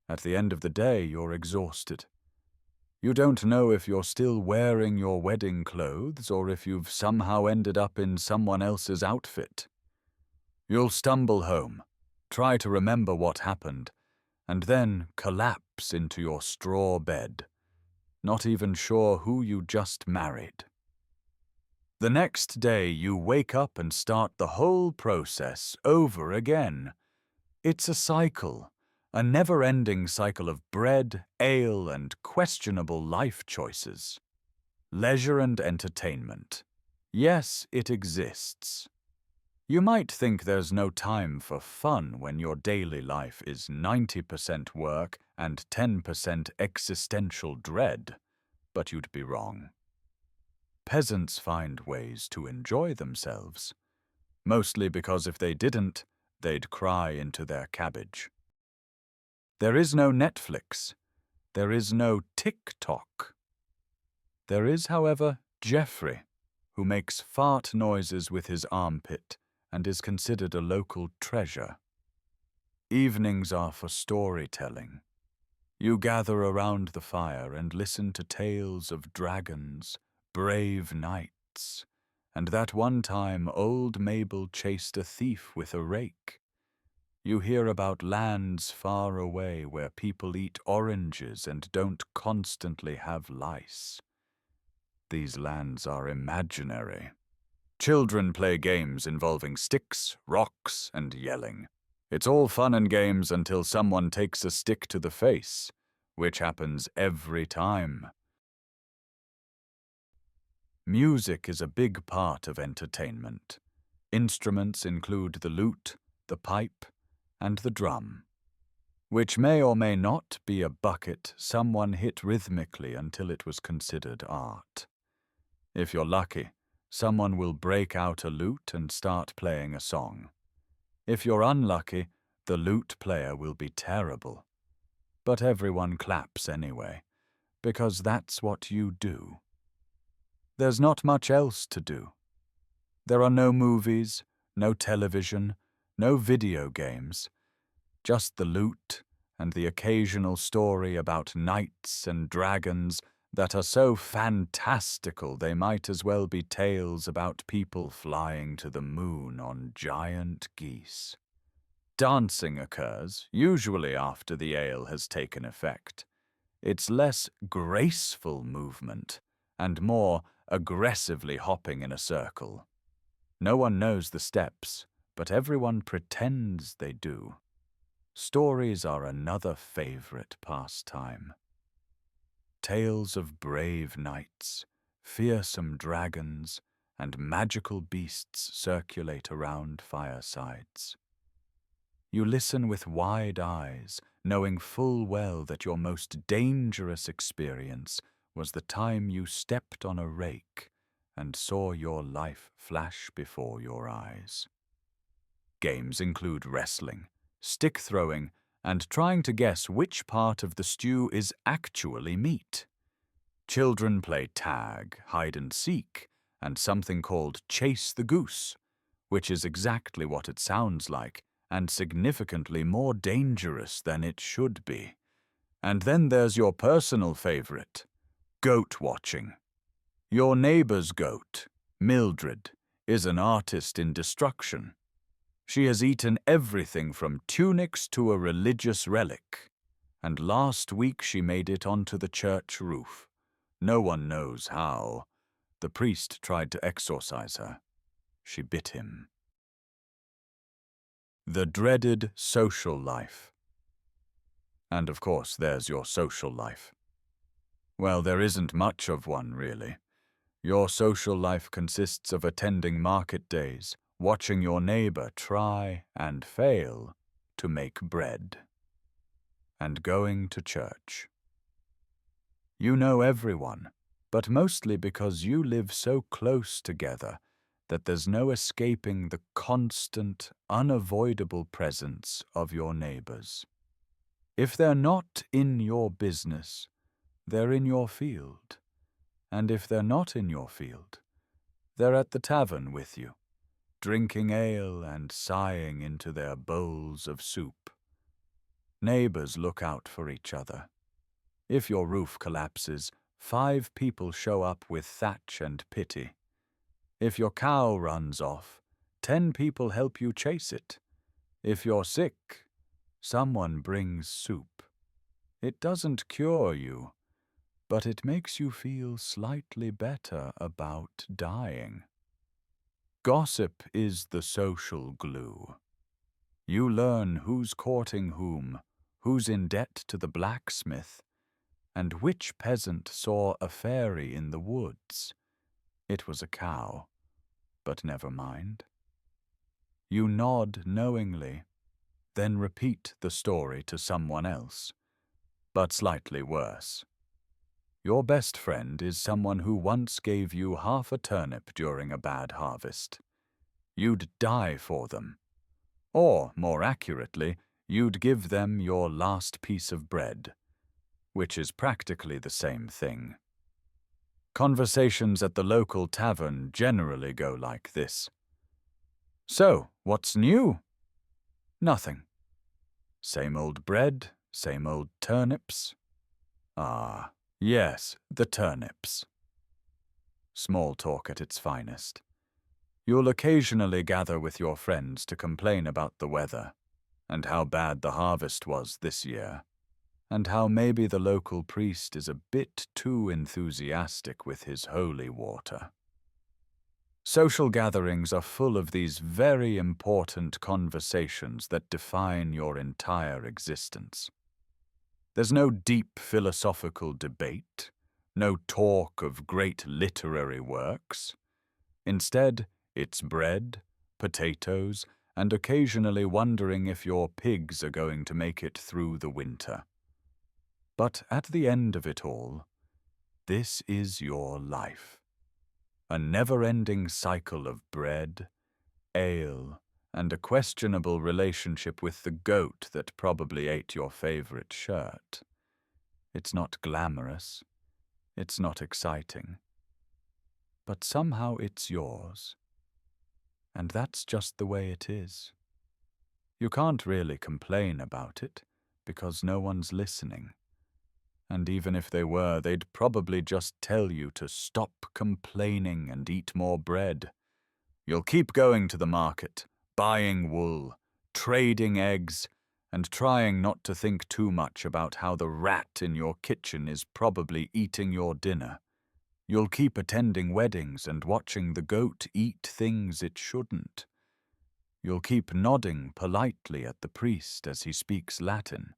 At the end of the day, you're exhausted. You don't know if you're still wearing your wedding clothes or if you've somehow ended up in someone else's outfit. You'll stumble home, try to remember what happened, and then collapse into your straw bed, not even sure who you just married. The next day you wake up and start the whole process over again. It's a cycle, a never-ending cycle of bread, ale, and questionable life choices. Leisure and entertainment. Yes, it exists. You might think there's no time for fun when your daily life is 90% work and 10% existential dread, but you'd be wrong. Peasants find ways to enjoy themselves, mostly because if they didn't, they'd cry into their cabbage. There is no Netflix. There is no TikTok. There is, however, Jeffrey, who makes fart noises with his armpit and is considered a local treasure. Evenings are for storytelling. You gather around the fire and listen to tales of dragons, brave knights, and that one time old Mabel chased a thief with a rake. You hear about lands far away where people eat oranges and don't constantly have lice. These lands are imaginary. Children play games involving sticks, rocks, and yelling. It's all fun and games until someone takes a stick to the face, which happens every time. Music is a big part of entertainment. Instruments include the lute, the pipe, and the drum, which may or may not be a bucket someone hit rhythmically until it was considered art. If you're lucky, someone will break out a lute and start playing a song. If you're unlucky, the lute player will be terrible. But everyone claps anyway, because that's what you do. There's not much else to do. There are no movies, no television, no video games, just the lute and the occasional story about knights and dragons that are so fantastical they might as well be tales about people flying to the moon on giant geese. Dancing occurs, usually after the ale has taken effect. It's less graceful movement and more aggressively hopping in a circle. No one knows the steps, but everyone pretends they do. Stories are another favorite pastime. Tales of brave knights, fearsome dragons, and magical beasts circulate around firesides. You listen with wide eyes, knowing full well that your most dangerous experience was the time you stepped on a rake and saw your life flash before your eyes. Games include wrestling, stick throwing, and trying to guess which part of the stew is actually meat. Children play tag, hide and seek, and something called chase the goose, which is exactly what it sounds like and significantly more dangerous than it should be. And then there's your personal favorite, goat watching. Your neighbor's goat, Mildred, is an artist in destruction. She has eaten everything from tunics to a religious relic, and last week she made it onto the church roof. No one knows how. The priest tried to exorcise her. She bit him. The dreaded social life. And of course, there's your social life. Well, there isn't much of one, really. Your social life consists of attending market days, watching your neighbor try and fail to make bread, and going to church. You know everyone, but mostly because you live so close together that there's no escaping the constant, unavoidable presence of your neighbors. If they're not in your business, they're in your field. And if they're not in your field, they're at the tavern with you, drinking ale and sighing into their bowls of soup. Neighbors look out for each other. If your roof collapses, 5 people show up with thatch and pity. If your cow runs off, 10 people help you chase it. If you're sick, someone brings soup. It doesn't cure you, but it makes you feel slightly better about dying. Gossip is the social glue. You learn who's courting whom, who's in debt to the blacksmith, and which peasant saw a fairy in the woods. It was a cow, but never mind. You nod knowingly, then repeat the story to someone else, but slightly worse. Your best friend is someone who once gave you half a turnip during a bad harvest. You'd die for them. Or, more accurately, you'd give them your last piece of bread, which is practically the same thing. Conversations at the local tavern generally go like this. So, what's new? Nothing. Same old bread, same old turnips. Ah, yes, the turnips. Small talk at its finest. You'll occasionally gather with your friends to complain about the weather, and how bad the harvest was this year, and how maybe the local priest is a bit too enthusiastic with his holy water. Social gatherings are full of these very important conversations that define your entire existence. There's no deep philosophical debate, no talk of great literary works. Instead, it's bread, potatoes, and occasionally wondering if your pigs are going to make it through the winter. But at the end of it all, this is your life. A never-ending cycle of bread, ale, and a questionable relationship with the goat that probably ate your favorite shirt. It's not glamorous. It's not exciting. But somehow it's yours. And that's just the way it is. You can't really complain about it, because no one's listening. And even if they were, they'd probably just tell you to stop complaining and eat more bread. You'll keep going to the market, buying wool, trading eggs, and trying not to think too much about how the rat in your kitchen is probably eating your dinner. You'll keep attending weddings and watching the goat eat things it shouldn't. You'll keep nodding politely at the priest as he speaks Latin,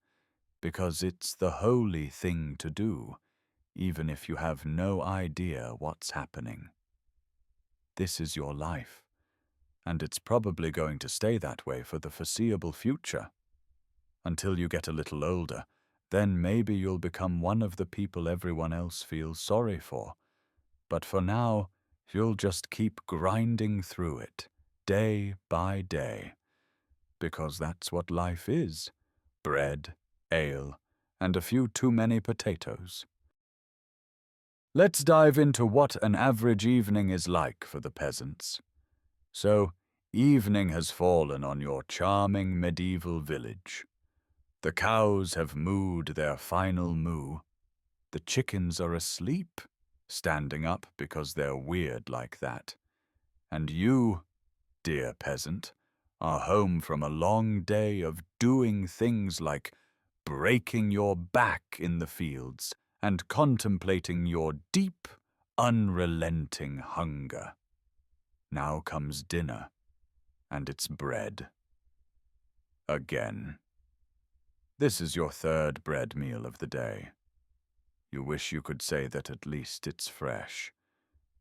because it's the holy thing to do, even if you have no idea what's happening. This is your life, and it's probably going to stay that way for the foreseeable future. Until you get a little older, then maybe you'll become one of the people everyone else feels sorry for. But for now, you'll just keep grinding through it, day by day. Because that's what life is. Bread, ale, and a few too many potatoes. Let's dive into what an average evening is like for the peasants. So, evening has fallen on your charming medieval village. The cows have mooed their final moo. The chickens are asleep, standing up because they're weird like that. And you, dear peasant, are home from a long day of doing things like breaking your back in the fields and contemplating your deep, unrelenting hunger. Now comes dinner, and it's bread. Again. This is your third bread meal of the day. You wish you could say that at least it's fresh,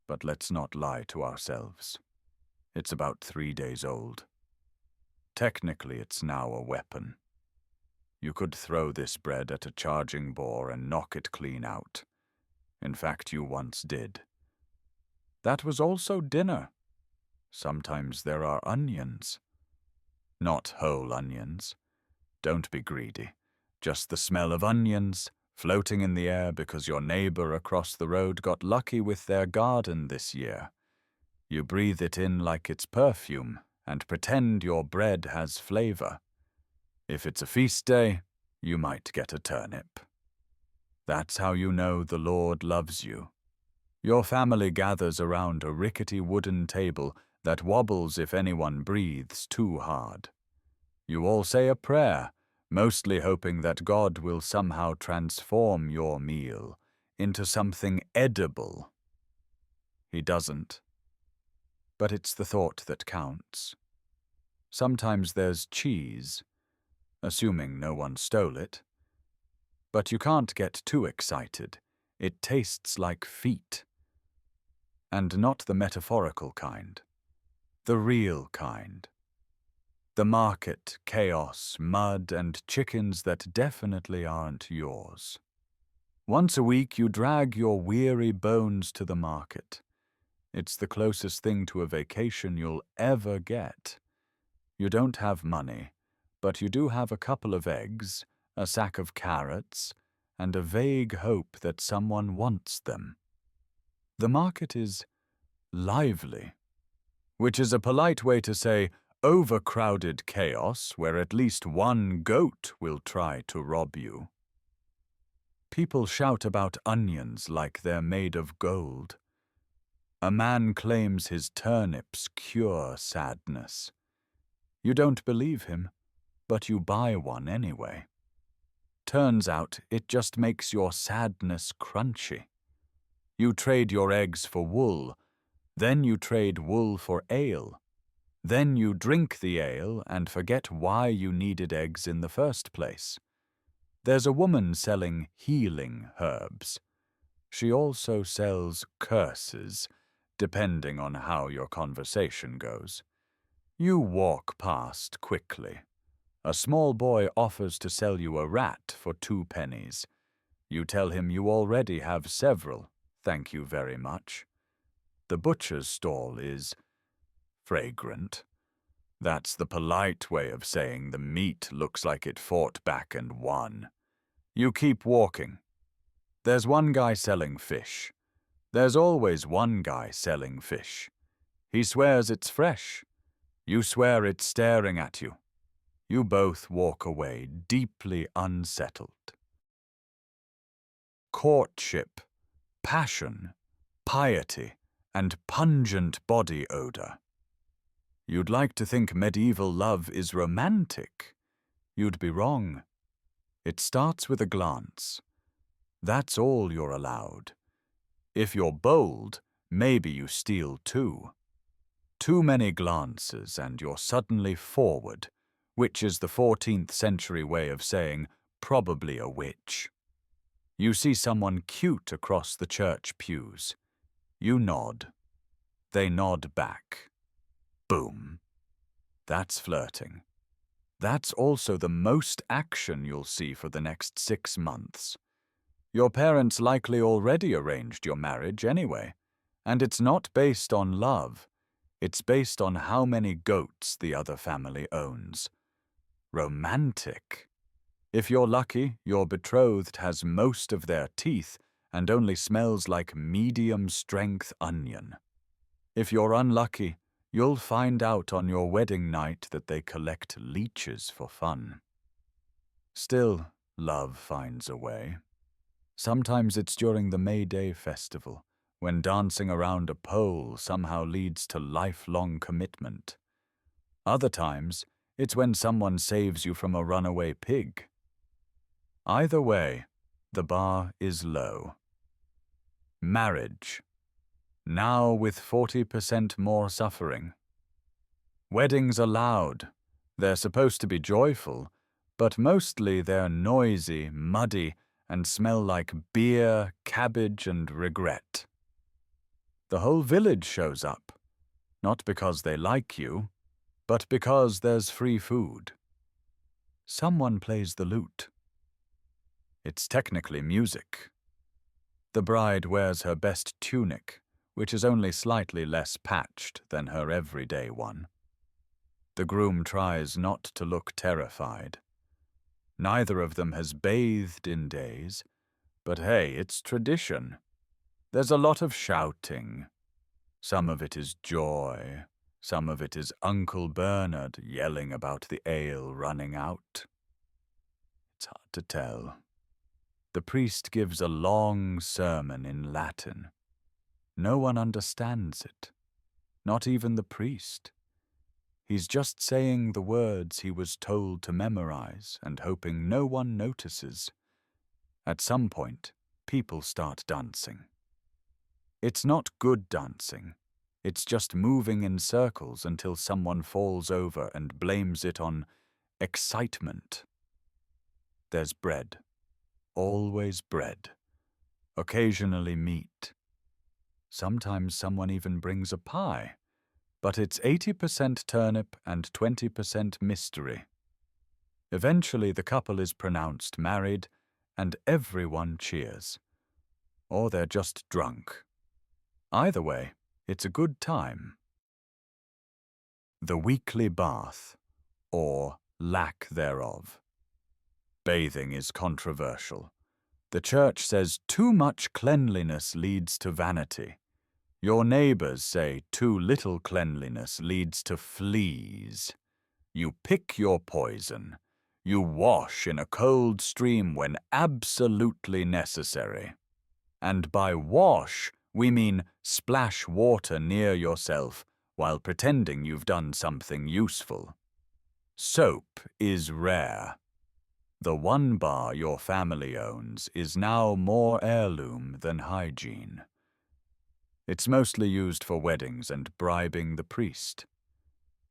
but let's not lie to ourselves. It's about 3 days old. Technically, it's now a weapon. You could throw this bread at a charging boar and knock it clean out. In fact, you once did. That was also dinner. Sometimes there are onions. Not whole onions. Don't be greedy. Just the smell of onions floating in the air because your neighbor across the road got lucky with their garden this year. You breathe it in like it's perfume and pretend your bread has flavor. If it's a feast day, you might get a turnip. That's how you know the Lord loves you. Your family gathers around a rickety wooden table that wobbles if anyone breathes too hard. You all say a prayer, mostly hoping that God will somehow transform your meal into something edible. He doesn't. But it's the thought that counts. Sometimes there's cheese, assuming no one stole it. But you can't get too excited. It tastes like feet. And not the metaphorical kind. The real kind. The market, chaos, mud, and chickens that definitely aren't yours. Once a week you drag your weary bones to the market. It's the closest thing to a vacation you'll ever get. You don't have money, but you do have a couple of eggs, a sack of carrots, and a vague hope that someone wants them. The market is lively, which is a polite way to say overcrowded chaos where at least one goat will try to rob you. People shout about onions like they're made of gold. A man claims his turnips cure sadness. You don't believe him, but you buy one anyway. Turns out it just makes your sadness crunchy. You trade your eggs for wool, then you trade wool for ale. Then you drink the ale and forget why you needed eggs in the first place. There's a woman selling healing herbs. She also sells curses, depending on how your conversation goes. You walk past quickly. A small boy offers to sell you a rat for 2 pennies. You tell him you already have several, thank you very much. The butcher's stall is fragrant. That's the polite way of saying the meat looks like it fought back and won. You keep walking. There's one guy selling fish. There's always one guy selling fish. He swears it's fresh. You swear it's staring at you. You both walk away deeply unsettled. Courtship, passion, piety, and pungent body odor. You'd like to think medieval love is romantic. You'd be wrong. It starts with a glance. That's all you're allowed. If you're bold, maybe you steal 2. Too many glances and you're suddenly forward, which is the 14th century way of saying probably a witch. You see someone cute across the church pews. You nod. They nod back. Boom. That's flirting. That's also the most action you'll see for the next 6 months. Your parents likely already arranged your marriage anyway, and it's not based on love. It's based on how many goats the other family owns. Romantic. If you're lucky, your betrothed has most of their teeth and only smells like medium-strength onion. If you're unlucky, you'll find out on your wedding night that they collect leeches for fun. Still, love finds a way. Sometimes it's during the May Day festival, when dancing around a pole somehow leads to lifelong commitment. Other times, it's when someone saves you from a runaway pig. Either way, the bar is low. Marriage, now with 40% more suffering. Weddings are loud. They're supposed to be joyful, but mostly they're noisy, muddy, and smell like beer, cabbage, and regret. The whole village shows up, not because they like you, but because there's free food. Someone plays the lute. It's technically music. The bride wears her best tunic, which is only slightly less patched than her everyday one. The groom tries not to look terrified. Neither of them has bathed in days, but hey, it's tradition. There's a lot of shouting. Some of it is joy. Some of it is Uncle Bernard yelling about the ale running out. It's hard to tell. The priest gives a long sermon in Latin. No one understands it, not even the priest. He's just saying the words he was told to memorize and hoping no one notices. At some point, people start dancing. It's not good dancing. It's just moving in circles until someone falls over and blames it on excitement. There's bread. Always bread. Occasionally meat. Sometimes someone even brings a pie, but it's 80% turnip and 20% mystery. Eventually the couple is pronounced married and everyone cheers. Or they're just drunk. Either way, it's a good time. The weekly bath, or lack thereof. Bathing is controversial. The church says too much cleanliness leads to vanity. Your neighbors say too little cleanliness leads to fleas. You pick your poison. You wash in a cold stream when absolutely necessary. And by wash, we mean splash water near yourself while pretending you've done something useful. Soap is rare. The one bar your family owns is now more heirloom than hygiene. It's mostly used for weddings and bribing the priest.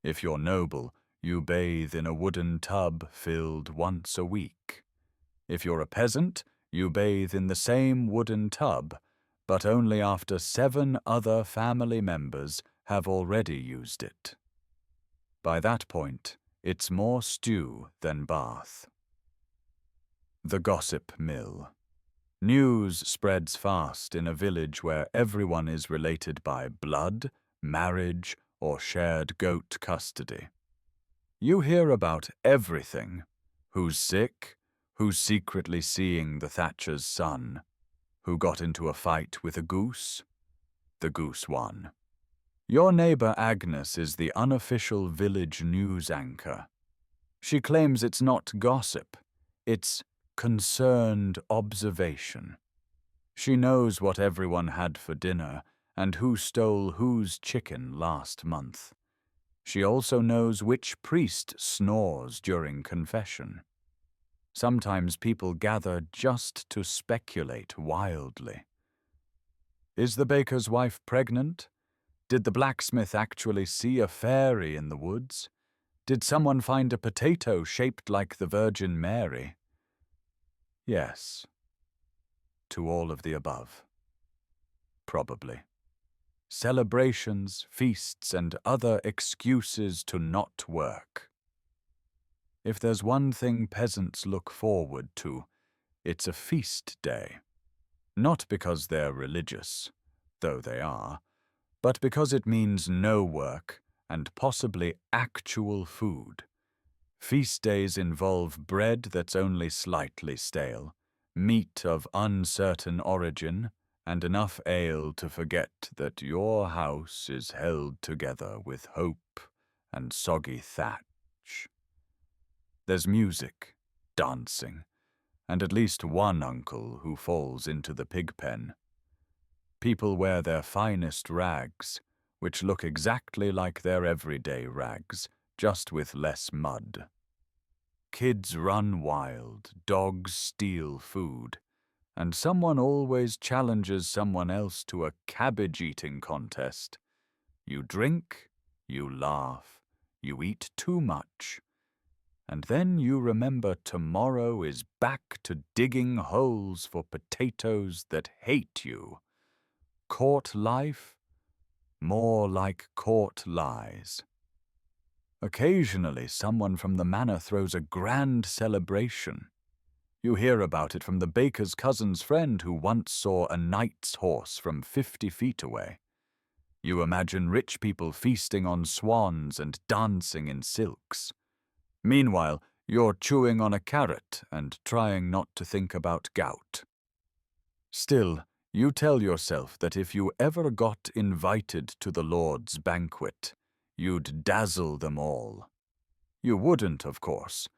If you're noble, you bathe in a wooden tub filled once a week. If you're a peasant, you bathe in the same wooden tub, but only after 7 other family members have already used it. By that point, it's more stew than bath. The gossip mill. News spreads fast in a village where everyone is related by blood, marriage, or shared goat custody. You hear about everything. Who's sick, who's secretly seeing the Thatcher's son, who got into a fight with a goose. The goose won. Your neighbor Agnes is the unofficial village news anchor. She claims it's not gossip, it's concerned observation. She knows what everyone had for dinner and who stole whose chicken last month. She also knows which priest snores during confession. Sometimes people gather just to speculate wildly. Is the baker's wife pregnant? Did the blacksmith actually see a fairy in the woods? Did someone find a potato shaped like the Virgin Mary? Yes. To all of the above. Probably. Celebrations, feasts, and other excuses to not work. If there's one thing peasants look forward to, it's a feast day. Not because they're religious, though they are, but because it means no work and possibly actual food. Feast days involve bread that's only slightly stale, meat of uncertain origin, and enough ale to forget that your house is held together with hope and soggy thatch. There's music, dancing, and at least one uncle who falls into the pig pen. People wear their finest rags, which look exactly like their everyday rags, just with less mud. Kids run wild, dogs steal food, and someone always challenges someone else to a cabbage-eating contest. You drink, you laugh, you eat too much, and then you remember tomorrow is back to digging holes for potatoes that hate you. Court life, more like court lies. Occasionally, someone from the manor throws a grand celebration. You hear about it from the baker's cousin's friend who once saw a knight's horse from 50 feet away. You imagine rich people feasting on swans and dancing in silks. Meanwhile, you're chewing on a carrot and trying not to think about gout. Still, you tell yourself that if you ever got invited to the Lord's banquet, you'd dazzle them all. You wouldn't, of course.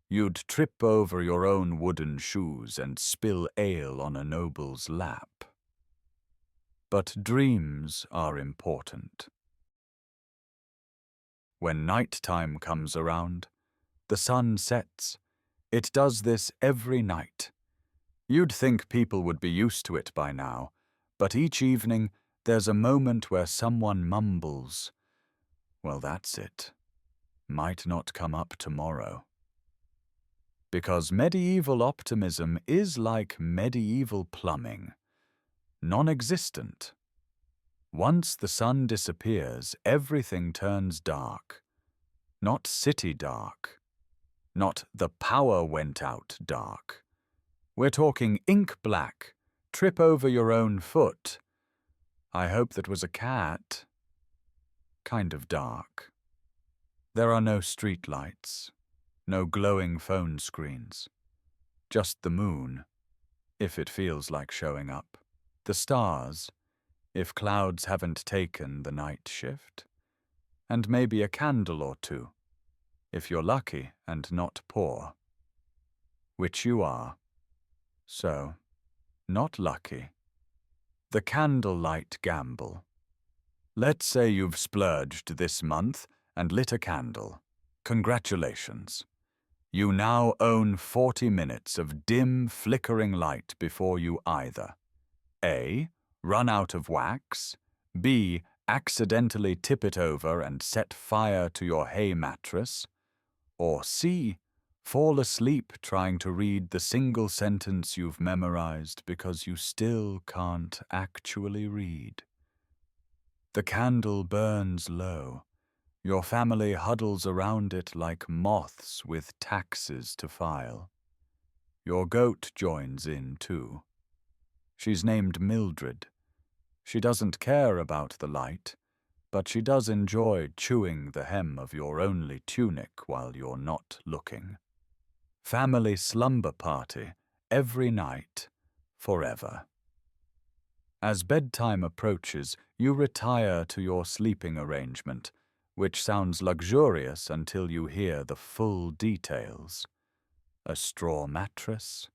You'd trip over your own wooden shoes and spill ale on a noble's lap. But dreams are important. When night time comes around, the sun sets. It does this every night. You'd think people would be used to it by now, but each evening there's a moment where someone mumbles, "Well, that's it. Might not come up tomorrow." Because medieval optimism is like medieval plumbing, non-existent. Once the sun disappears, everything turns dark. Not city dark. Not the power went out dark. We're talking ink black, trip over your own foot. I hope that was a cat. Kind of dark. There are no street lights, no glowing phone screens. Just the moon, if it feels like showing up. The stars, if clouds haven't taken the night shift. And maybe a candle or two, if you're lucky and not poor. Which you are. So, not lucky. The candlelight gamble. Let's say you've splurged this month and lit a candle. Congratulations. You now own 40 minutes of dim, flickering light before you either A. Run out of wax, B. Accidentally tip it over and set fire to your hay mattress, or C. Fall asleep trying to read the single sentence you've memorized because you still can't actually read. The candle burns low. Your family huddles around it like moths with taxes to file. Your goat joins in, too. She's named Mildred. She doesn't care about the light, but she does enjoy chewing the hem of your only tunic while you're not looking. Family slumber party, every night, forever. As bedtime approaches, you retire to your sleeping arrangement, which sounds luxurious until you hear the full details. A straw mattress,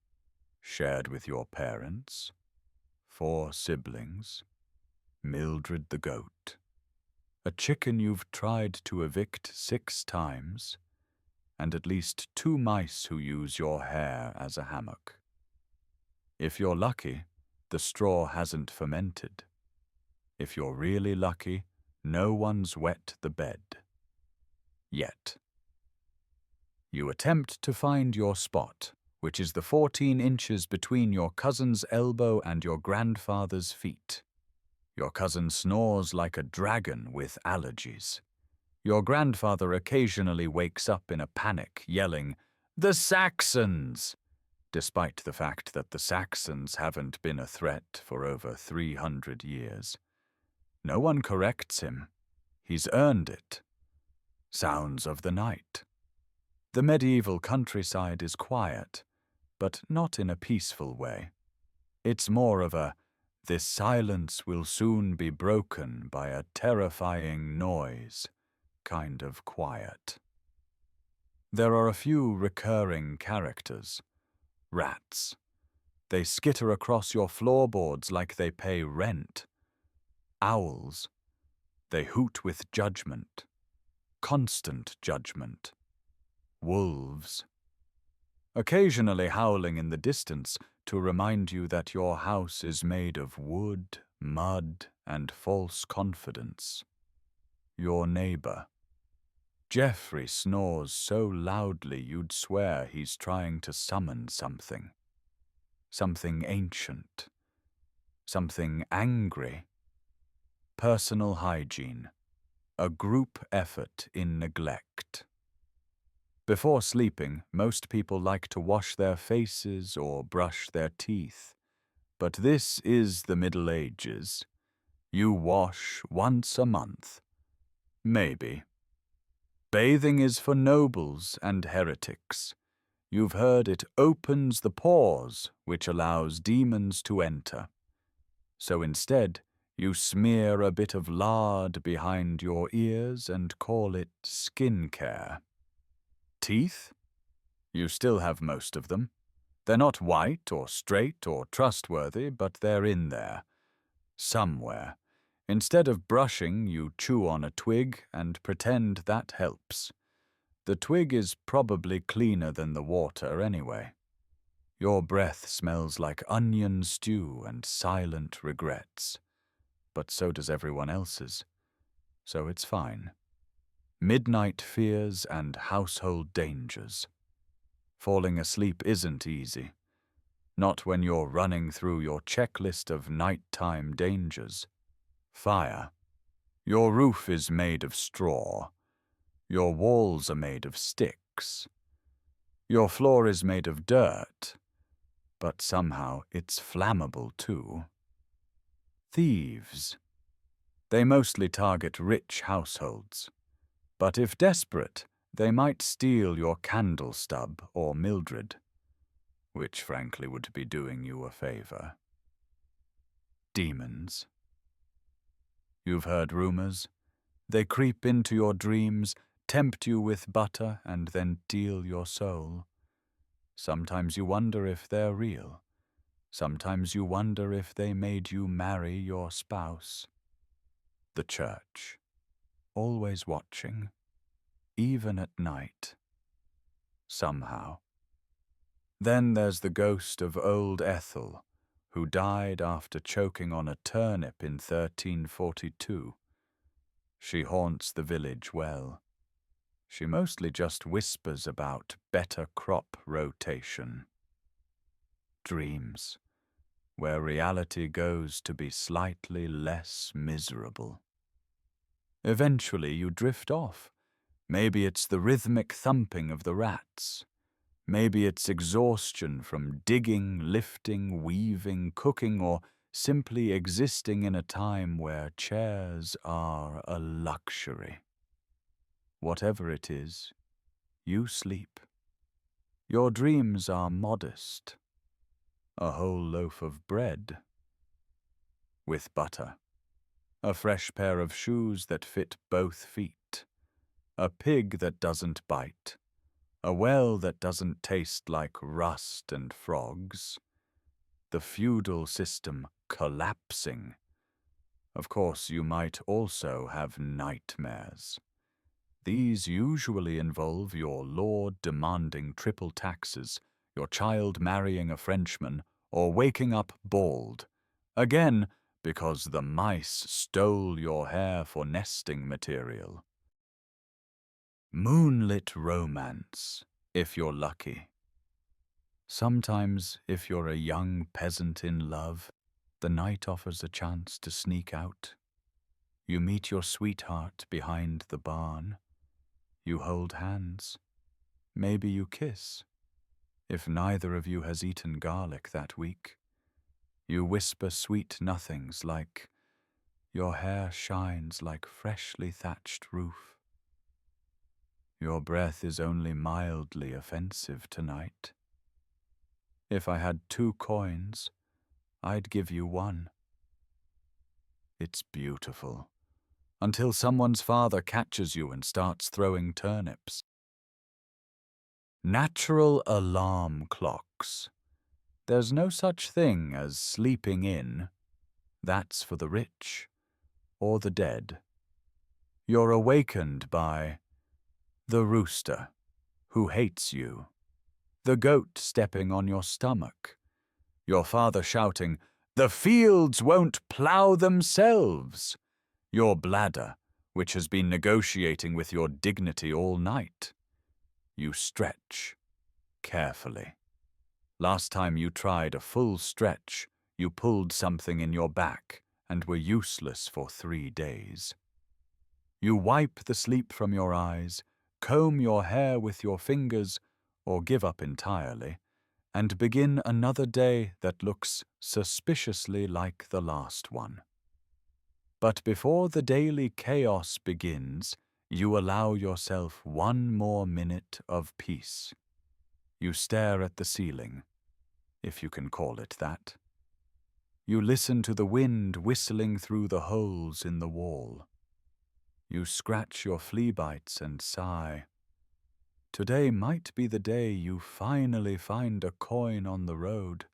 shared with your parents, 4 siblings, Mildred the goat, a chicken you've tried to evict 6 times, and at least 2 mice who use your hair as a hammock. If you're lucky, the straw hasn't fermented. If you're really lucky, no one's wet the bed. Yet. You attempt to find your spot, which is the 14 inches between your cousin's elbow and your grandfather's feet. Your cousin snores like a dragon with allergies. Your grandfather occasionally wakes up in a panic, yelling, "The Saxons!" despite the fact that the Saxons haven't been a threat for over 300 years. No one corrects him. He's earned it. Sounds of the night. The medieval countryside is quiet, but not in a peaceful way. It's more of a, "This silence will soon be broken by a terrifying noise," kind of quiet. There are a few recurring characters. Rats. They skitter across your floorboards like they pay rent. Owls. They hoot with judgment. Constant judgment. Wolves. Occasionally howling in the distance to remind you that your house is made of wood, mud, and false confidence. Your neighbor. Jeffrey snores so loudly you'd swear he's trying to summon something. Something ancient. Something angry. Personal hygiene. A group effort in neglect. Before sleeping, most people like to wash their faces or brush their teeth. But this is the Middle Ages. You wash once a month. Maybe. Bathing is for nobles and heretics. You've heard it opens the pores, which allows demons to enter. So instead, you smear a bit of lard behind your ears and call it skincare. Teeth? You still have most of them. They're not white or straight or trustworthy, but they're in there. Somewhere. Instead of brushing, you chew on a twig and pretend that helps. The twig is probably cleaner than the water anyway. Your breath smells like onion stew and silent regrets. But so does everyone else's. So it's fine. Midnight fears and household dangers. Falling asleep isn't easy. Not when you're running through your checklist of nighttime dangers. Fire. Your roof is made of straw. Your walls are made of sticks. Your floor is made of dirt. But somehow it's flammable too. Thieves. They mostly target rich households. But if desperate, they might steal your candle stub or Mildred, which frankly would be doing you a favor. Demons. You've heard rumors. They creep into your dreams, tempt you with butter, and then deal your soul. Sometimes you wonder if they're real. Sometimes you wonder if they made you marry your spouse. The church. Always watching. Even at night. Somehow. Then there's the ghost of old Ethel, who died after choking on a turnip in 1342. She haunts the village well. She mostly just whispers about better crop rotation. Dreams, where reality goes to be slightly less miserable. Eventually you drift off. Maybe it's the rhythmic thumping of the rats. Maybe it's exhaustion from digging, lifting, weaving, cooking, or simply existing in a time where chairs are a luxury. Whatever it is, you sleep. Your dreams are modest. A whole loaf of bread with butter. A fresh pair of shoes that fit both feet. A pig that doesn't bite. A well that doesn't taste like rust and frogs. The feudal system collapsing. Of course, you might also have nightmares. These usually involve your lord demanding triple taxes, your child marrying a Frenchman, or waking up bald. Again, because the mice stole your hair for nesting material. Moonlit romance, if you're lucky. Sometimes, if you're a young peasant in love, the night offers a chance to sneak out. You meet your sweetheart behind the barn. You hold hands. Maybe you kiss. If neither of you has eaten garlic that week, you whisper sweet nothings like, "Your hair shines like freshly thatched roof." Your breath is only mildly offensive tonight. If I had 2 coins, I'd give you 1. It's beautiful, until someone's father catches you and starts throwing turnips. Natural alarm clocks. There's no such thing as sleeping in. That's for the rich or the dead. You're awakened by the rooster, who hates you, the goat stepping on your stomach, your father shouting, "The fields won't plough themselves," your bladder, which has been negotiating with your dignity all night. You stretch carefully. Last time you tried a full stretch, you pulled something in your back and were useless for 3 days. You wipe the sleep from your eyes, comb your hair with your fingers, or give up entirely, and begin another day that looks suspiciously like the last one. But before the daily chaos begins, you allow yourself 1 more minute of peace. You stare at the ceiling, if you can call it that. You listen to the wind whistling through the holes in the wall. You scratch your flea bites and sigh. Today might be the day you finally find a coin on the road,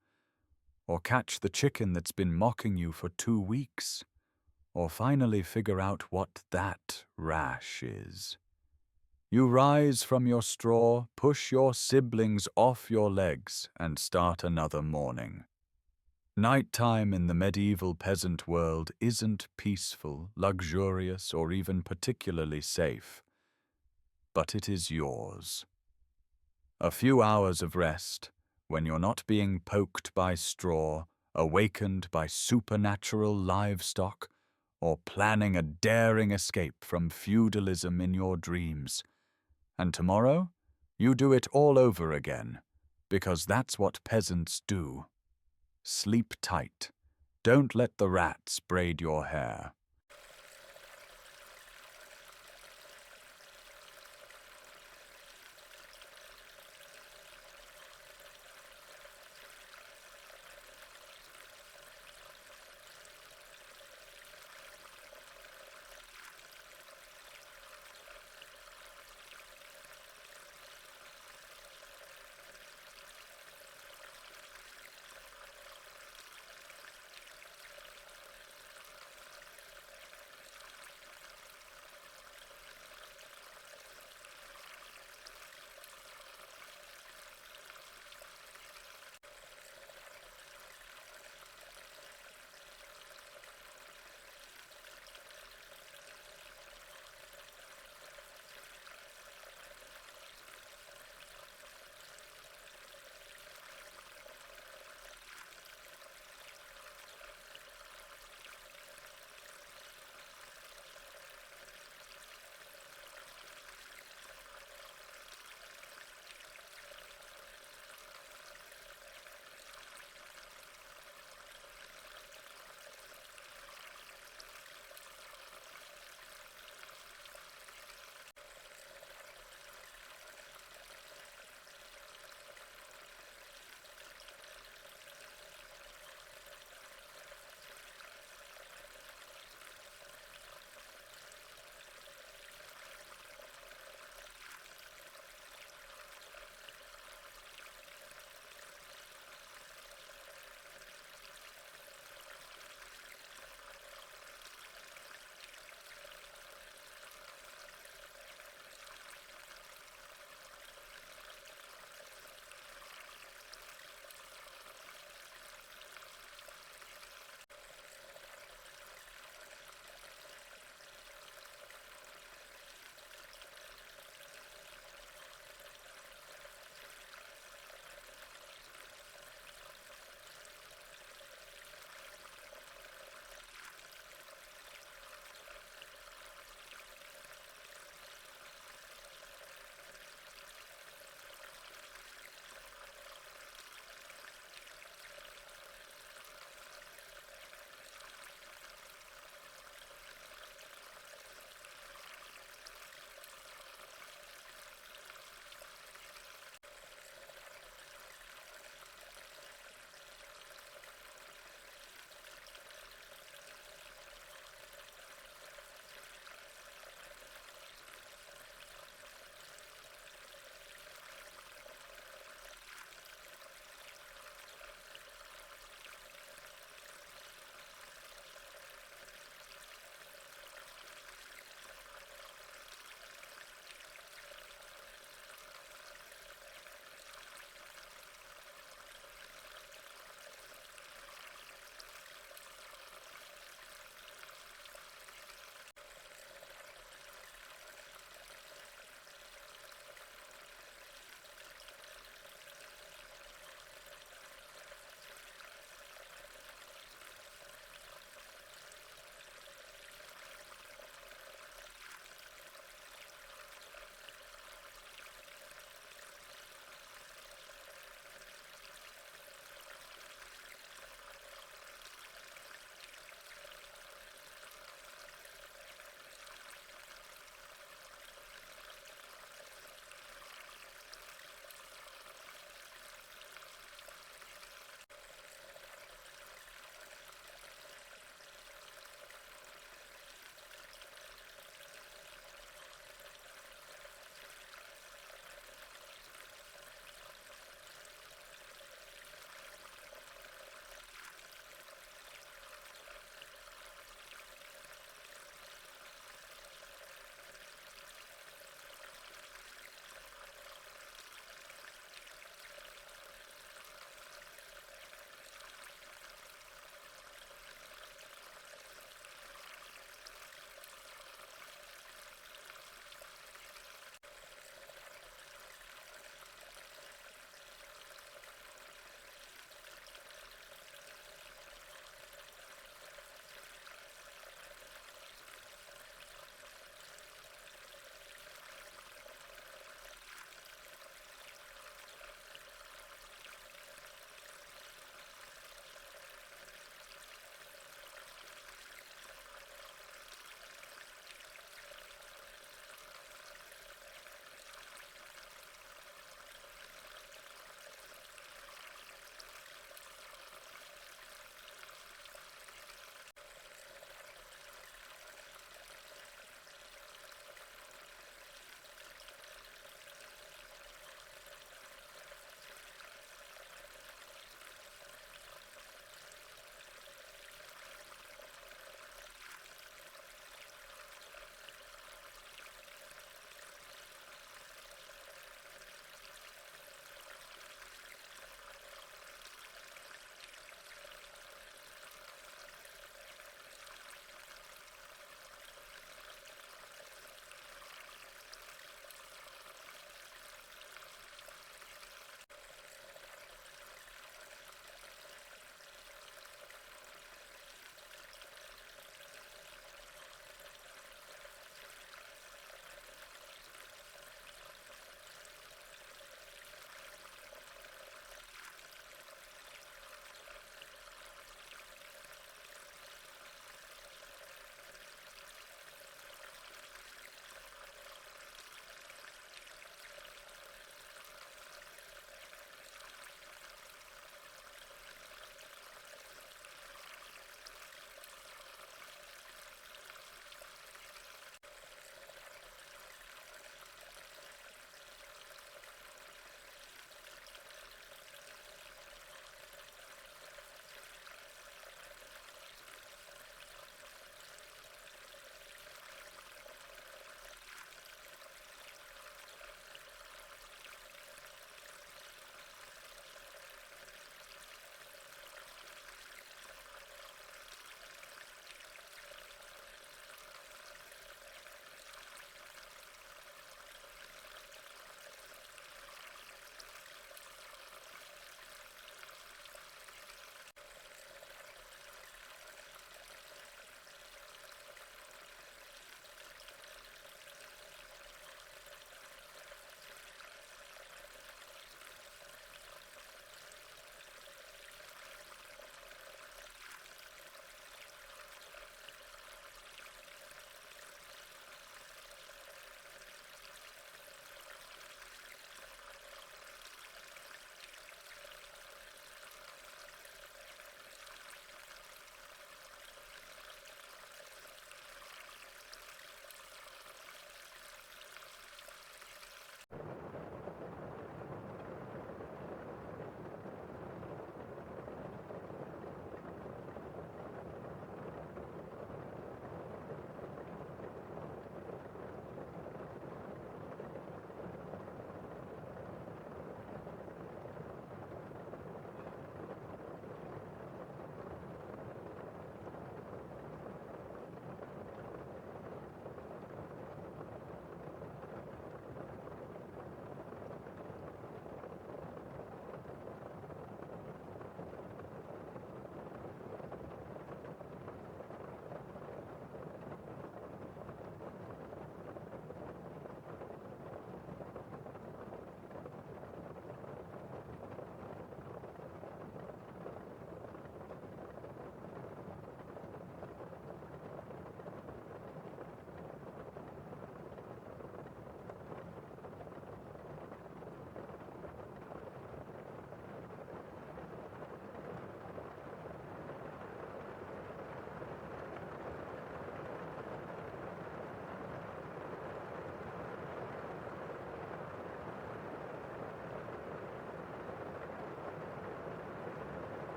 or catch the chicken that's been mocking you for 2 weeks, or finally figure out what that rash is. You rise from your straw, push your siblings off your legs, and start another morning. Nighttime in the medieval peasant world isn't peaceful, luxurious, or even particularly safe, but it is yours. A few hours of rest, when you're not being poked by straw, awakened by supernatural livestock, or planning a daring escape from feudalism in your dreams. And tomorrow, you do it all over again, because that's what peasants do. Sleep tight. Don't let the rats braid your hair.